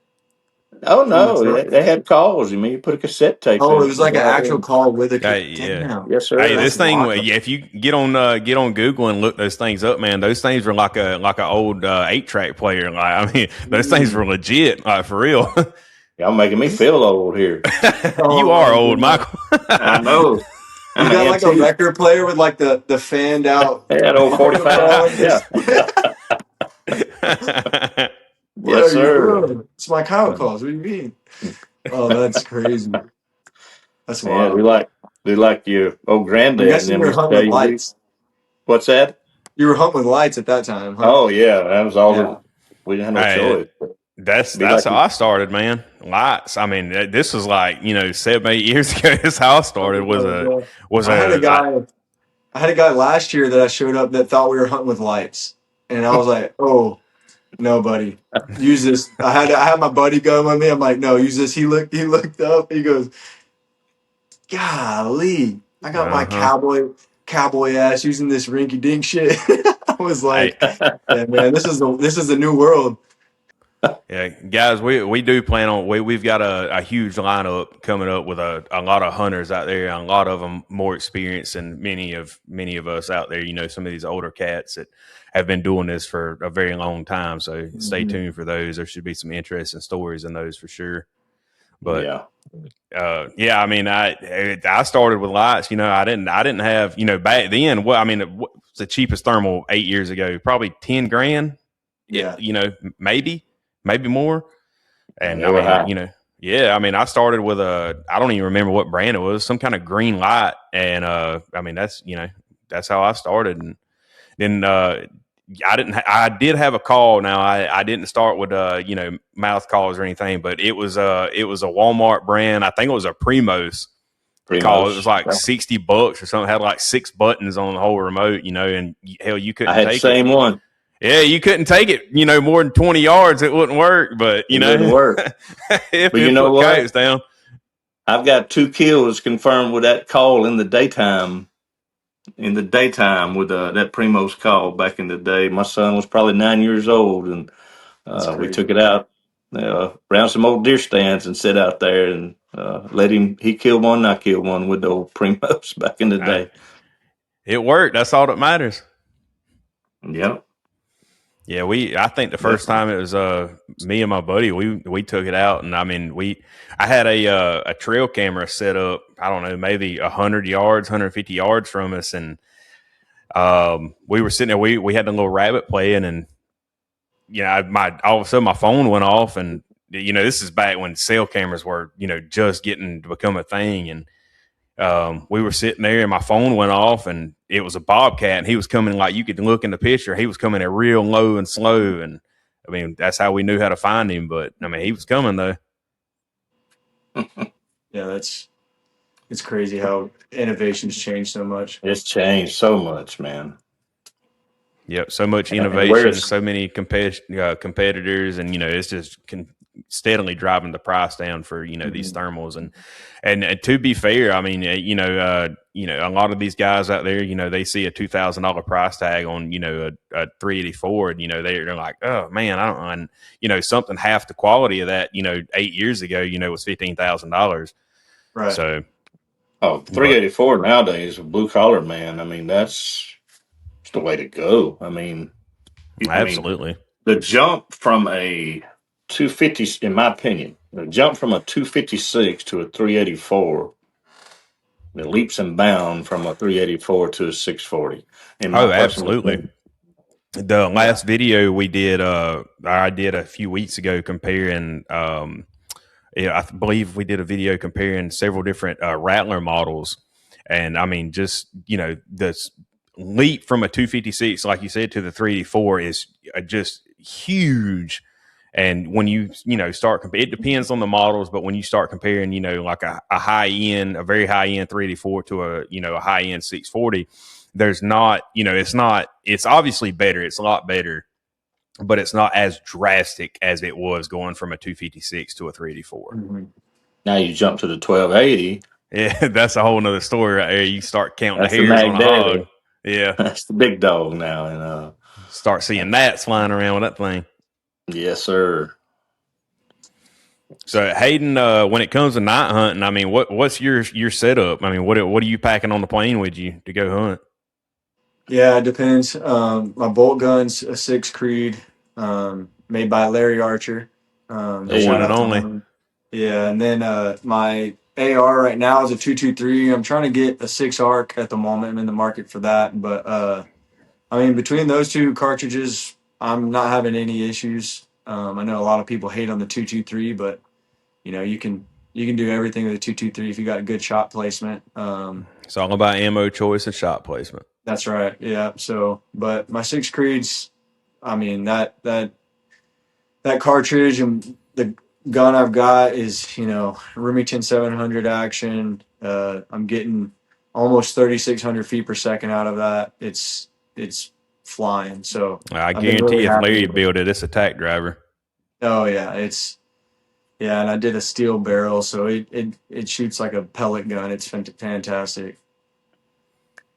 Speaker 2: Oh
Speaker 3: from the
Speaker 2: no,
Speaker 3: truck?
Speaker 2: they had calls. You mean you put a cassette tape
Speaker 3: Oh,
Speaker 2: in
Speaker 3: it
Speaker 2: it
Speaker 3: was
Speaker 2: and
Speaker 3: like an
Speaker 2: go out there
Speaker 3: actual
Speaker 2: and
Speaker 3: call with a.
Speaker 1: Yeah.
Speaker 3: Damn,
Speaker 2: yes,
Speaker 1: Hey,
Speaker 2: sir.
Speaker 3: that's
Speaker 1: this thing,
Speaker 3: wild.
Speaker 1: yeah, if you get on Google and look those things up, man, those things were like a old 8-track player. Like, I mean, those things
Speaker 3: Mm.
Speaker 1: were legit, like for real.
Speaker 2: Y'all making me feel old here.
Speaker 1: You
Speaker 3: Oh
Speaker 1: are
Speaker 3: my
Speaker 1: old,
Speaker 3: goodness.
Speaker 1: Michael.
Speaker 2: I know.
Speaker 3: You
Speaker 2: I'm an
Speaker 3: got like a
Speaker 2: antique.
Speaker 3: record player with like the fanned out
Speaker 2: That old
Speaker 3: audio
Speaker 2: 45.
Speaker 3: ball.
Speaker 2: Yeah.
Speaker 3: Just what
Speaker 2: Yes,
Speaker 3: are you
Speaker 2: sir.
Speaker 3: doing? It's my cow calls. What do you mean? Oh, that's crazy. That's
Speaker 2: Yeah,
Speaker 3: wild.
Speaker 2: we like your old
Speaker 3: I'm
Speaker 2: granddad and
Speaker 3: guessing
Speaker 2: them
Speaker 3: you were
Speaker 2: used to
Speaker 3: hunting
Speaker 2: tell
Speaker 3: with
Speaker 2: you we
Speaker 3: lights.
Speaker 2: what's that?
Speaker 3: You were hunting with lights at that time, huh?
Speaker 2: Oh yeah, that was all
Speaker 3: Yeah.
Speaker 2: the we didn't have no
Speaker 1: Hey,
Speaker 2: choice. Be
Speaker 1: that's
Speaker 2: like
Speaker 1: how I started, man. Lights. I mean, this was like 7, 8 years ago. That's how I started. Was
Speaker 3: I had a
Speaker 1: a I,
Speaker 3: guy. I had a guy last year that I showed up that thought we were hunting with lights, and I was like, "Oh no, buddy, use this." I had my buddy go with me. I'm like, "No, use this." He looked up. He goes, "Golly, I got my
Speaker 1: huh.
Speaker 3: cowboy ass using this rinky dink shit." I was
Speaker 1: Hey,
Speaker 3: like, "Yeah, man, this is the new world."
Speaker 1: Yeah, guys, we do plan on we've got a huge lineup coming up with a lot of hunters out there, and a lot of them more experienced than many of us out there. You know, some of these older cats that have been doing this for a very long time. So stay
Speaker 3: Mhm.
Speaker 1: tuned for those. There should be some interesting stories in those for sure. But
Speaker 2: Yeah.
Speaker 1: yeah, I mean, I started with lights. You know, I didn't have, you know, back then. Well, I mean, what's the cheapest thermal 8 years ago? Probably 10 grand.
Speaker 3: Yeah.
Speaker 1: You know, maybe more. And
Speaker 2: They
Speaker 1: I
Speaker 2: were
Speaker 1: mean,
Speaker 2: high.
Speaker 1: you know, yeah, I mean, I started with I don't even remember what brand it was, some kind of green light. And I mean, that's how I started. And then I did have a call. Now I didn't start with, you know, mouth calls or anything, but it was a Walmart brand. I think it was a Primos call. It was
Speaker 2: Primos.
Speaker 1: like
Speaker 2: Yeah.
Speaker 1: $60 or something. It had like 6 buttons on the whole remote, you know, and hell, you
Speaker 2: I
Speaker 1: couldn't
Speaker 2: had the
Speaker 1: take it.
Speaker 2: same one.
Speaker 1: Yeah, you couldn't take it, you know, more than 20 yards. It wouldn't work. But, you
Speaker 2: It
Speaker 1: know,
Speaker 2: wouldn't work.
Speaker 1: if
Speaker 2: But you
Speaker 1: it
Speaker 2: know
Speaker 1: put
Speaker 2: what?
Speaker 1: coyotes down.
Speaker 2: I've got 2 kills confirmed with that call in the daytime. In the daytime with that Primos call back in the day. My son was probably 9 years old, and
Speaker 3: That's
Speaker 2: we
Speaker 3: crazy.
Speaker 2: took it out around some old deer stands and sit out there and let him. He killed one, and I killed one with the old Primos back in the
Speaker 1: Uh,
Speaker 2: day.
Speaker 1: it worked. That's all that matters.
Speaker 2: Yep,
Speaker 1: Yeah, I think the first
Speaker 2: definitely.
Speaker 1: time it was me and my buddy, we took it out. And I mean, I had a trail camera set up, I don't know, maybe 100 yards, 150 yards from us. And we were sitting there, we had a little rabbit playing. And you know, all of a sudden my phone went off. And you know, this is back when cell cameras were, you know, just getting to become a thing. And we were sitting there and my phone went off, and it was a bobcat, and he was coming, like, you could look in the picture, he was coming at real low and slow. And I mean, that's how we knew how to find him. But I mean, he was coming though.
Speaker 3: Yeah, it's crazy how innovations change so much.
Speaker 2: It's changed so much, man.
Speaker 1: Yep, so much
Speaker 2: And
Speaker 1: innovation,
Speaker 2: where's
Speaker 1: so many competitors, and you know, it's just steadily driving the price down for, you know, these
Speaker 3: Mhm.
Speaker 1: thermals. And to be fair, I mean, you know, a lot of these guys out there, you know, they see a $2,000 price tag on, you know, a 384, and you know, they're like, oh man, I don't. And you know, something half the quality of that, you know, 8 years ago, you know, was $15,000.
Speaker 3: Right.
Speaker 1: So, but
Speaker 2: 384 nowadays? Blue collar, man. I mean, that's the way to go. I mean,
Speaker 1: absolutely.
Speaker 2: the jump from a 250, in my opinion, the jump from a 256 to a 384, the leaps and bounds from a 384 to a 640, in my
Speaker 1: Oh,
Speaker 2: personal
Speaker 1: absolutely.
Speaker 2: opinion.
Speaker 1: The
Speaker 3: Yeah.
Speaker 1: last video we did, I did a few weeks ago comparing, yeah, I believe we did a video comparing several different Rattler models. And I mean, just, you know, this leap from a 256, like you said, to the 384 is just huge. And when you know, it depends on the models, but when you start comparing, you know, like a high end, a very high end 384 to a, you know, a high end 640, there's not, you know, it's obviously better. It's a lot better, but it's not as drastic as it was going from a 256 to a 384.
Speaker 3: Mhm.
Speaker 2: Now you jump to the 1280,
Speaker 1: Yeah, that's a whole nother story right there. You start counting the
Speaker 2: that's the
Speaker 1: hairs on
Speaker 2: Mag
Speaker 1: a hog.
Speaker 2: Daddy.
Speaker 1: Yeah,
Speaker 2: That's the big dog now. And
Speaker 1: start seeing gnats flying around with that thing.
Speaker 2: yes, sir.
Speaker 1: So Hayden, when it comes to night hunting, I mean, what's your setup? I mean, what are you packing on the plane with you to go hunt?
Speaker 3: Yeah, it depends. My bolt gun's a six Creed, made by Larry Archer.
Speaker 1: The one
Speaker 3: Shout
Speaker 1: and
Speaker 2: Hey,
Speaker 3: out to
Speaker 1: only.
Speaker 3: him. Yeah, and then my AR right now is a 223. I'm trying to get a six arc at the moment. I'm in the market for that, but I mean, between those two cartridges, I'm not having any issues. I know a lot of people hate on the 223, but you know you can do everything with the 223 if you got good shot placement.
Speaker 1: It's all about ammo choice and shot placement.
Speaker 3: That's right. Yeah. So, but my six Creeds, I mean that cartridge and the gun I've got is Remington 700 action. I'm getting almost 3,600 feet per second out of that. It's flying. So
Speaker 1: I
Speaker 3: I've been really
Speaker 1: guarantee if
Speaker 3: happy
Speaker 1: Larry
Speaker 3: with it.
Speaker 1: built it, it's a tack driver.
Speaker 3: Oh yeah, yeah, and I did a steel barrel, so it shoots like a pellet gun. It's fantastic.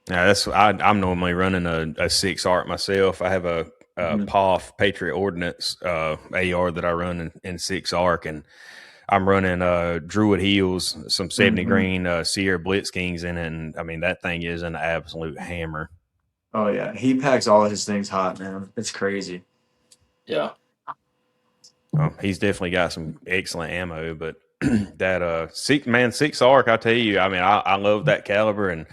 Speaker 1: Yeah, I'm normally running a 6 arc myself. I have a POF Patriot Ordnance AR that I run in 6 arc, and I'm running Druid Heels, some 70 grain Sierra Blitz Kings in it, and I mean that thing is an absolute hammer.
Speaker 3: Oh yeah, he packs all his things hot, man. It's crazy.
Speaker 2: Yeah.
Speaker 1: He's definitely got some excellent ammo, but that 6 arc, I tell you, I mean, I love that caliber. And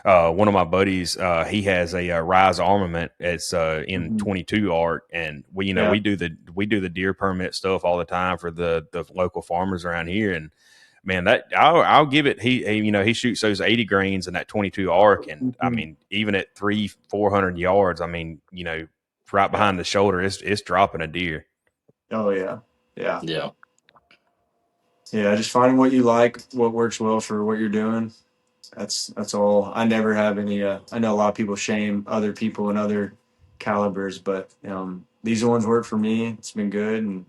Speaker 1: one of my buddies, he has a Rise Armament. It's in 22 arc, and we do the deer permit stuff all the time for the local farmers around here. And man, that I'll give it. He shoots those 80 grains in that 22 arc, and I mean, even at 300-400 yards, I mean, right behind the shoulder, it's dropping a deer.
Speaker 3: Oh yeah, yeah,
Speaker 2: Yeah.
Speaker 3: yeah. Just finding what you like, what works well for what you're doing. That's all. I never have any. I know a lot of people shame other people and other calibers, but these ones work for me. It's been good, and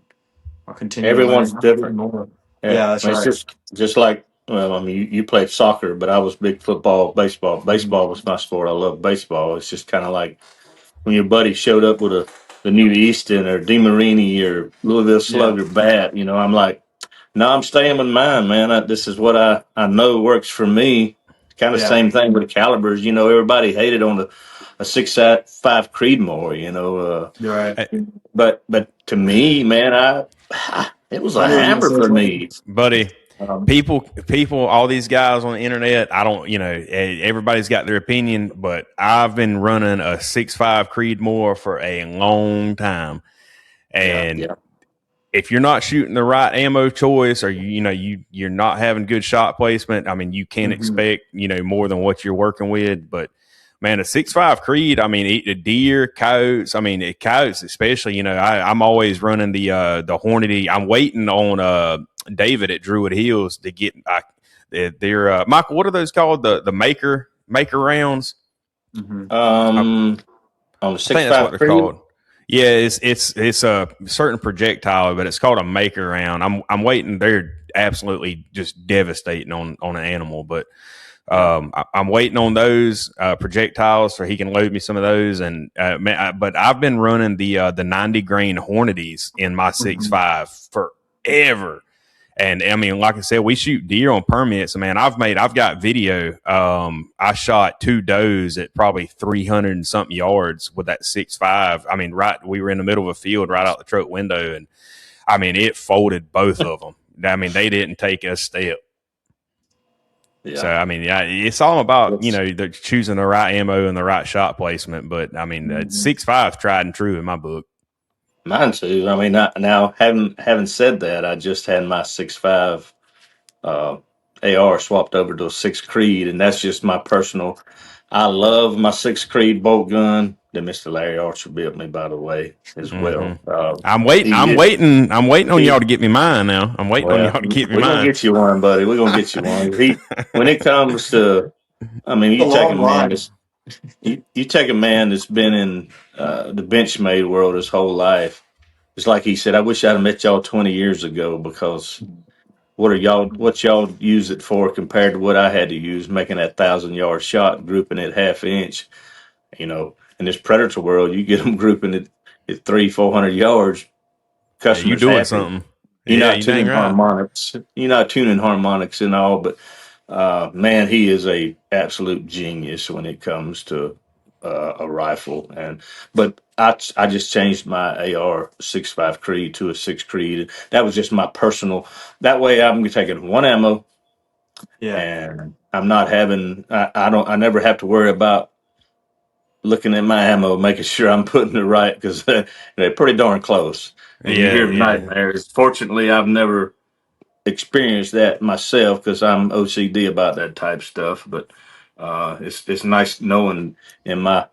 Speaker 3: I'll continue to learn
Speaker 2: Everyone's different.
Speaker 3: more.
Speaker 2: Yeah.
Speaker 3: Yeah, that's
Speaker 2: It's
Speaker 3: right.
Speaker 2: just like, well, I mean, you played soccer, but I was big football, baseball. Baseball was my sport. I love baseball. It's just kind of like when your buddy showed up with the new Easton or DeMarini or Louisville
Speaker 3: Yeah,
Speaker 2: Slugger bat, I'm like, no, I'm staying with mine, man. This is what I know works for me. Kind of
Speaker 3: yeah,
Speaker 2: same thing with the calibers. Everybody hated on a 6.5 Creedmoor.
Speaker 3: you're right.
Speaker 2: But to me, man, it was
Speaker 3: I
Speaker 2: a
Speaker 3: know what you're gonna
Speaker 2: hammer
Speaker 3: say,
Speaker 2: for
Speaker 3: something.
Speaker 2: me.
Speaker 1: Buddy,
Speaker 2: Um,
Speaker 1: people, all these guys on the internet, I don't, everybody's got their opinion, but I've been running a 6.5 Creedmoor for a long time. And
Speaker 2: yeah.
Speaker 1: if you're not shooting the right ammo choice, or you're not having good shot placement, I mean, you can't expect more than what you're working with. But man, a 6.5 Creed, I mean, the deer, coyotes. I mean, coyotes especially. I'm always running the Hornady. I'm waiting on David at Druid Hills to get their Michael. What are those called? The maker rounds.
Speaker 2: On the
Speaker 1: I think that's what
Speaker 2: 6.5
Speaker 1: they're
Speaker 2: Creed.
Speaker 1: called. Yeah, it's a certain projectile, but it's called a maker round. I'm waiting. They're absolutely just devastating on an animal, but I'm waiting on those projectiles so he can load me some of those. And but I've been running the 90 grain Hornadies in my 6.5 forever. And I mean, like I said, we shoot deer on permits. Man, I've got video. I shot 2 does at probably 300 and something yards with that 6.5. I mean, we were in the middle of a field right out the truck window, and I mean, it folded both of them. I mean, they didn't take a step.
Speaker 2: Yeah.
Speaker 1: So I mean, yeah, it's all about they're choosing the right ammo and the right shot placement. But I mean, 6.5 tried and true in my book.
Speaker 2: Mine too. I mean, now having said that, I just had my 6.5 AR swapped over to a 6 Creed, and that's just my personal. I love my 6 Creed bolt gun that Mr. Larry Archer built me, by the way, as well.
Speaker 1: I'm waiting on y'all to get me mine now. I'm waiting on
Speaker 2: Well,
Speaker 1: y'all to get me
Speaker 2: we're gonna
Speaker 1: mine.
Speaker 2: get you one, buddy. We're gonna get you one. When it comes to, I mean,
Speaker 3: It's a
Speaker 2: you take a
Speaker 3: long
Speaker 2: man
Speaker 3: line.
Speaker 2: that's you take a man that's been in the Benchmade world his whole life. It's like he said, I wish I'd have met y'all 20 years ago, because what y'all use it for compared to what I had to use making that 1,000-yard shot, grouping it half inch. In this predator world, you get them grouping it at 300-400 yards.
Speaker 1: Yeah, you
Speaker 2: Customers
Speaker 1: doing
Speaker 2: happy.
Speaker 1: something?
Speaker 2: You're
Speaker 1: Yeah,
Speaker 2: not
Speaker 1: you dang
Speaker 2: tuning
Speaker 1: right.
Speaker 2: harmonics. You're not tuning harmonics and all, but man, he is a absolute genius when it comes to a rifle. But I just changed my AR 6.5 Creed to a 6 Creed. That was just my personal. That way, I'm taking one ammo,
Speaker 3: Yeah,
Speaker 2: and I'm not having. I never have to worry about looking at my ammo, making sure I'm putting it right, because they're pretty darn close. And you
Speaker 1: Yeah,
Speaker 2: hear
Speaker 1: yeah.
Speaker 2: nightmares. Fortunately, I've never experienced that myself, because I'm OCD about that type stuff. But it's nice knowing in my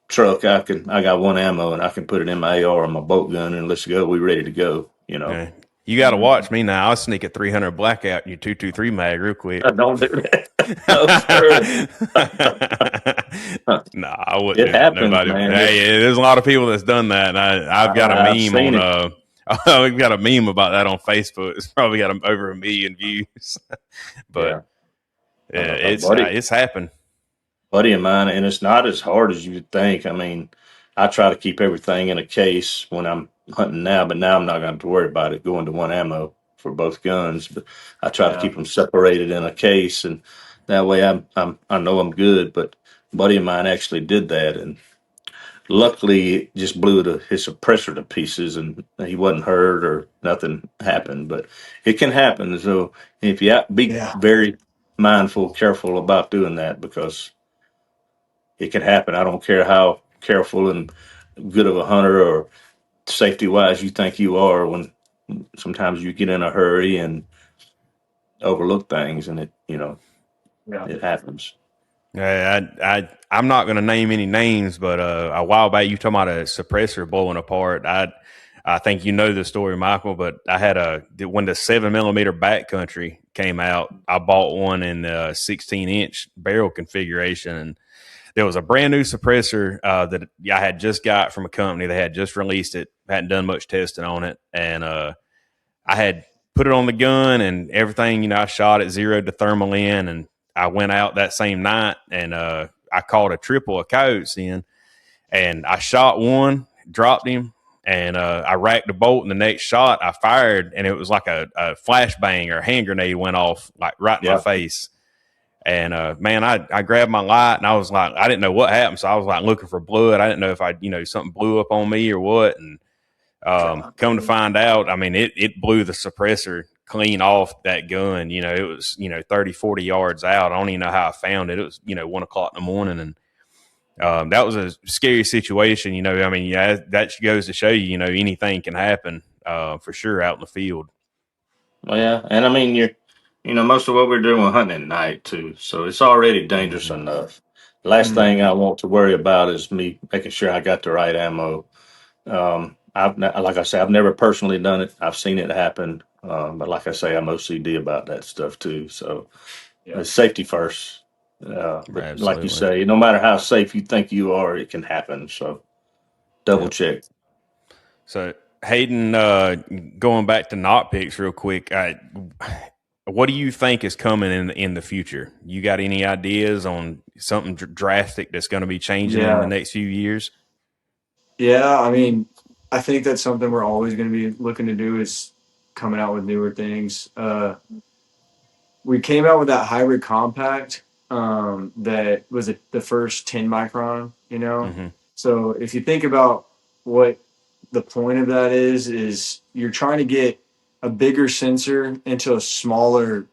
Speaker 2: truck I got one ammo, and I can put it in my AR or my bolt gun, and let's go. We ready to go.
Speaker 1: Yeah. You got to watch me now. I'll sneak a 300 blackout in your 223 mag real quick.
Speaker 2: Don't do that. No, sir.
Speaker 1: Nah, I wouldn't
Speaker 2: It
Speaker 1: do that.
Speaker 2: happens,
Speaker 1: Nobody.
Speaker 2: man.
Speaker 1: Hey, there's a lot of people that's done that. And I've got a
Speaker 2: I've
Speaker 1: meme
Speaker 2: seen it.
Speaker 1: on. We've got a meme about that on Facebook. It's probably got over 1 million views. But
Speaker 2: Yeah.
Speaker 1: yeah,
Speaker 2: A buddy
Speaker 1: it's happened.
Speaker 2: of mine, and it's not as hard as you think. I mean, I try to keep everything in a case when I'm hunting now, but now I'm not going to have to worry about it going to one ammo for both guns. But I try to
Speaker 3: Yeah.
Speaker 2: keep them separated in a case, and that way I know I'm good. But a buddy of mine actually did that, and luckily it just blew his suppressor to pieces, and he wasn't hurt or nothing happened. But it can happen, so if you be
Speaker 3: Yeah.
Speaker 2: very mindful, careful about doing that because it can happen. I don't care how careful and good of a hunter or safety wise you think you are when sometimes you get in a hurry and overlook things and
Speaker 3: Yeah.
Speaker 2: it happens.
Speaker 1: I'm not going to name any names, but a while back you talking about a suppressor blowing apart. I think you know the story, Michael. But I had when the 7mm backcountry came out, I bought one in the 16-inch barrel configuration, and there was a brand new suppressor that I had just got from a company. They had just released it, hadn't done much testing on it, and I had put it on the gun and everything. I shot it zeroed to thermal in, and I went out that same night and I caught a triple of coyotes in, and I shot one, dropped him, and I racked the bolt. And the next shot I fired, and it was like a flashbang or a hand grenade went off like right in my
Speaker 2: Yeah.
Speaker 1: face. And man, I grabbed my light and I was like, I didn't know what happened, so I was like looking for blood. I didn't know if something blew up on me or what. And come to find out, I mean, it blew the suppressor clean off that gun. It was 30, 40 yards out. I don't even know how I found it. It was 1 o'clock in the morning, and that was a scary situation. I mean, yeah, that goes to show anything can happen for sure out in the field.
Speaker 2: Well, yeah, and I mean most of what we're doing, we're hunting at night too, so it's already dangerous
Speaker 1: Mm-hmm.
Speaker 2: enough. The last
Speaker 3: Mm-hmm.
Speaker 2: thing I want to worry about is me making sure I got the right ammo. Like I say, I've never personally done it. I've seen it happen, but like I say, I'm OCD about that stuff too. So
Speaker 3: Yeah.
Speaker 2: safety first. But like you
Speaker 1: Absolutely.
Speaker 2: say, no matter how safe you think you are, it can happen. So double
Speaker 1: Yep.
Speaker 2: check.
Speaker 1: So Hayden, going back to NOCPIX real quick, what do you think is coming in the future? You got any ideas on something drastic that's going to be changing in the
Speaker 3: Yeah.
Speaker 1: next few years?
Speaker 3: Yeah. I mean, I think that's something we're always going to be looking to do is coming out with newer things. We came out with that hybrid compact that was the first 10 micron,
Speaker 1: Mm-hmm.
Speaker 3: So if you think about what the point of that is you're trying to get a bigger sensor into a smaller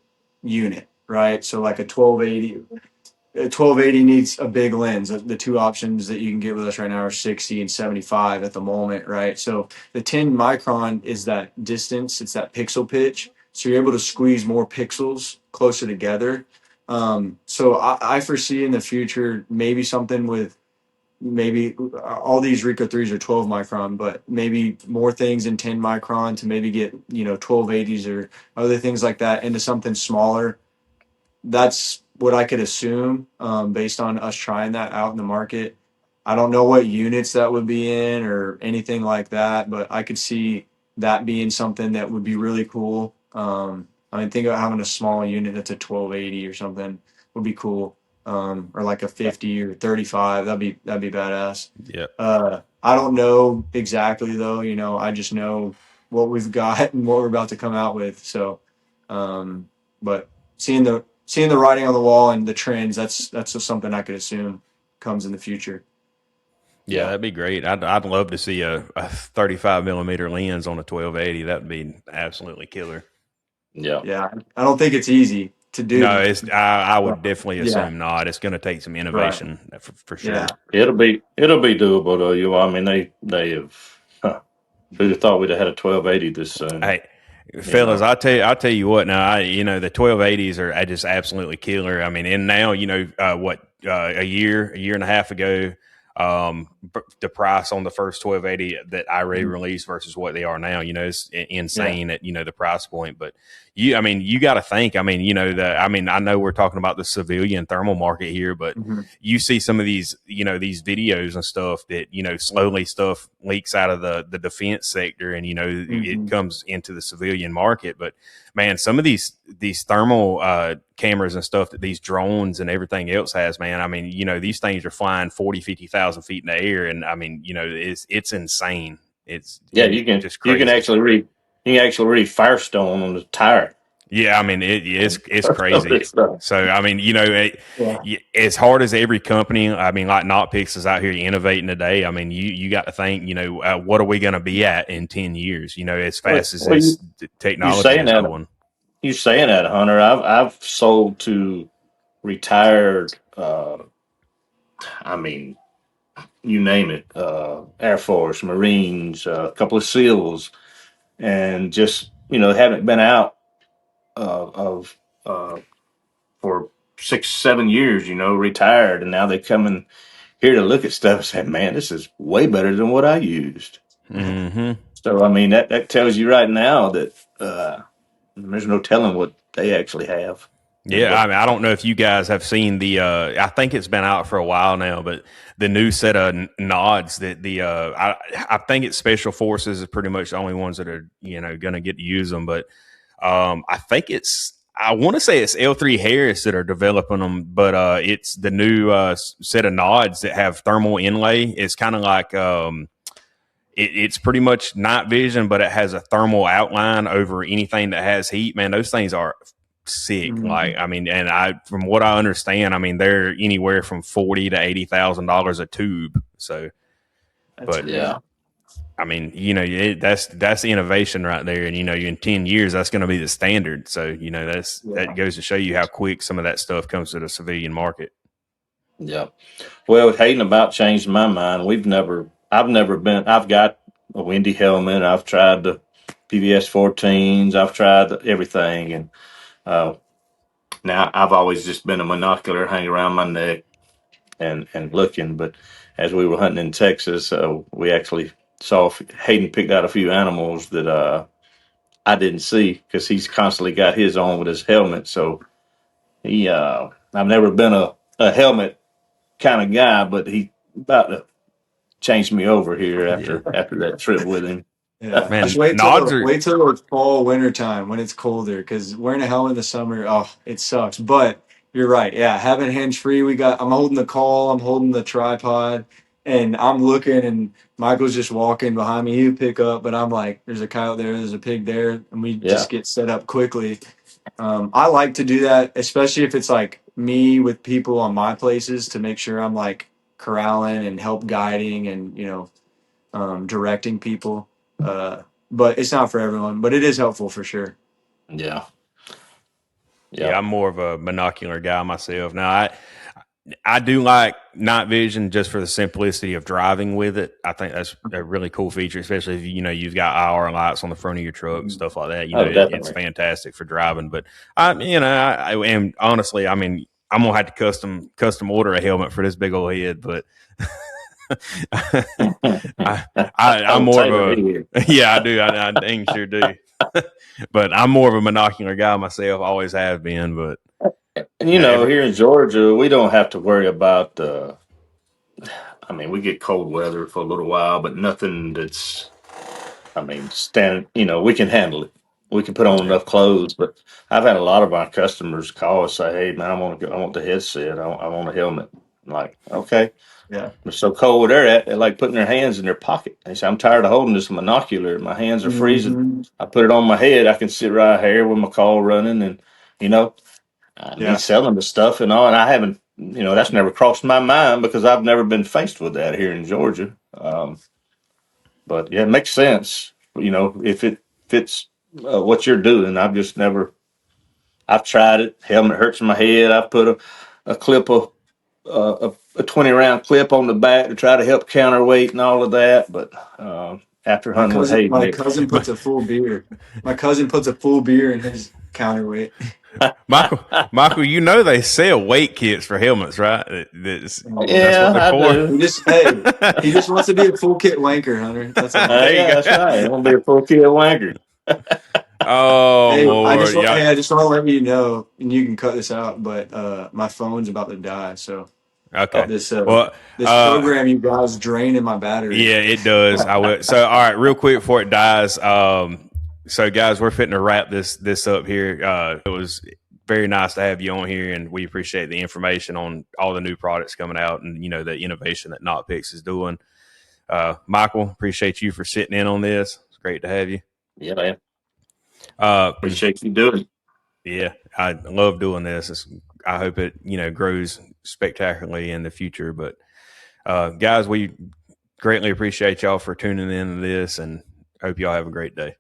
Speaker 3: unit, right? So like a 1280 needs a big lens. The two options that you can get with us right now are 60 and 75 at the moment, right? So the 10 micron is that distance, it's that pixel pitch. So you're able to squeeze more pixels closer together. So I foresee in the future maybe something with maybe all these Rico 3s are 12 micron, but maybe more things in 10 micron to maybe get, 1280s or other things like that into something smaller. That's what I could assume based on us trying that out in the market. I don't know what units that would be in or anything like that, but I could see that being something that would be really cool. I mean, think about having a small unit that's a 1280 or something would be cool, or like a 50 or 35. That'd be badass.
Speaker 1: Yep.
Speaker 3: I don't know exactly though. I just know what we've got and what we're about to come out with. So, but seeing the writing on the wall and the trends, that's just something I could assume comes in the future.
Speaker 1: Yeah,
Speaker 2: Yeah.
Speaker 1: that'd be great. I'd love to see a 35mm lens on a 1280. That'd be absolutely killer.
Speaker 2: Yeah.
Speaker 3: Yeah, I don't think it's easy to
Speaker 1: No,
Speaker 3: do.
Speaker 1: I would definitely
Speaker 3: Yeah,
Speaker 1: assume not. It's going to take some
Speaker 3: right.
Speaker 1: innovation for
Speaker 3: Yeah,
Speaker 1: sure.
Speaker 2: It'll be doable though. I mean, they have. Who'd have thought we'd have had a 1280 this soon?
Speaker 1: Hey, fellas, I tell you what. Now, the 1280s are just absolutely killer. I mean, and now a year and a half ago, the price on the first 1280 that I
Speaker 3: Mhm.
Speaker 1: released versus what they are now, it's
Speaker 3: Yeah,
Speaker 1: insane at the price point. But I mean, you got to think. I mean, I know we're talking about the civilian thermal market here, but you see some of these, these videos and stuff that, slowly stuff leaks out of the defense sector, and it comes into the civilian market. But man, some of these thermal cameras and stuff that these drones and everything else has, man. I mean, these things are flying 40, 50,000 feet in the air, and I mean, it's insane. It's just crazy.
Speaker 2: You can actually read Firestone on the tire.
Speaker 1: Yeah, I mean it's crazy. So I mean, as hard as every company, I mean, like NOCPIX is out here innovating today. I mean, you got to think, what are we going to be at in 10 years? As fast as this technology is going.
Speaker 2: You saying that, Hunter? I've sold to retired. I mean, you name it, Air Force, Marines, a couple of SEALs, and just, haven't been out for 6-7 years, retired. And now they're coming here to look at stuff and say, man, this is way better than what I used.
Speaker 1: Mm-hmm.
Speaker 2: So, I mean, that tells you right now that there's no telling what they actually have.
Speaker 1: Yeah, I mean, I don't know if you guys have seen I think it's been out for a while now, but the new set of nods that I think it's Special Forces is pretty much the only ones that are, going to get to use them. But I think I want to say it's L3 Harris that are developing them, but it's the new set of nods that have thermal inlay. It's kind of like it's pretty much night vision, but it has a thermal outline over anything that has heat. Man, those things are sick. Like, I mean, and from what I understand, I mean, they're anywhere from $40,000 to $80,000 a tube. So, I mean, that's innovation right there. And, in 10 years, that's going to be the standard. So, that goes to show you how quick some of that stuff comes to the civilian market.
Speaker 2: Yeah. Well, Hayden about changed my mind. I've got a windy helmet. I've tried the PVS 14s. I've tried everything. And now I've always just been a monocular hanging around my neck and looking. But as we were hunting in Texas, we actually saw Hayden picked out a few animals that I didn't see because he's constantly got his on with his helmet. So I've never been a helmet kind of guy, but he about to change me over here after that trip with him.
Speaker 3: Yeah,
Speaker 1: man,
Speaker 3: just wait till it's fall, winter time when it's colder. Because wearing a helmet in the summer, it sucks. But you're right. Yeah, having hands free. I'm holding the call. I'm holding the tripod, and I'm looking. And Michael's just walking behind me. He would pick up, but I'm like, "There's a coyote there. There's a pig there," and we just get set up quickly. I like to do that, especially if it's like me with people on my places to make sure I'm like corralling and help guiding and directing people. But it's not for everyone, but it is helpful for sure.
Speaker 2: Yeah.
Speaker 1: I'm more of a monocular guy myself. Now, I do like night vision just for the simplicity of driving with it. I think that's a really cool feature, especially if you've got IR lights on the front of your truck and stuff like that. It's fantastic for driving. But and honestly, I mean, I'm gonna have to custom order a helmet for this big old head, but. I'm more of a I do. I dang sure do. But I'm more of a monocular guy myself. Always have been. But
Speaker 2: here in Georgia, we don't have to worry about. I mean, we get cold weather for a little while, but nothing that's. I mean, standard. We can handle it. We can put on enough clothes. But I've had a lot of my customers call and say, "Hey, man, I want the headset. I want a helmet." I'm like, okay.
Speaker 3: Yeah.
Speaker 2: It's so cold where they're at, they're like putting their hands in their pocket. They say, I'm tired of holding this monocular. My hands are freezing. I put it on my head. I can sit right here with my call running and, me selling the stuff and all. And I haven't, that's never crossed my mind because I've never been faced with that here in Georgia. But yeah, it makes sense. If it fits what you're doing, I've tried it. Helmet hurts my head. I've put a clip of, a 20-round clip on the back to try to help counterweight and all of that. But after hunting with Hayden,
Speaker 3: my cousin puts a full beer. My cousin puts a full beer in his counterweight.
Speaker 1: Michael, they sell weight kits for helmets, right?
Speaker 2: That's what they're
Speaker 3: for. He just wants to be a full kit wanker, Hunter. That's all.
Speaker 2: That's right. I want to be a full kit wanker.
Speaker 1: Oh Lord, yeah.
Speaker 3: I just want to let you know, and you can cut this out, but my phone's about to die. So
Speaker 1: Okay.
Speaker 3: this
Speaker 1: Well,
Speaker 3: this program you guys draining my battery.
Speaker 1: yeah, it does. I will. So, all right, real quick before it dies. So guys, we're fitting to wrap this up here. It was very nice to have you on here, and we appreciate the information on all the new products coming out, and the innovation that NOCPIX is doing. Michael, appreciate you for sitting in on this. It's great to have you.
Speaker 2: Yeah, man.
Speaker 1: Uh,
Speaker 2: Appreciate you doing it.
Speaker 1: yeah, I love doing this. I hope it grows spectacularly in the future. But guys, we greatly appreciate y'all for tuning in to this, and hope y'all have a great day.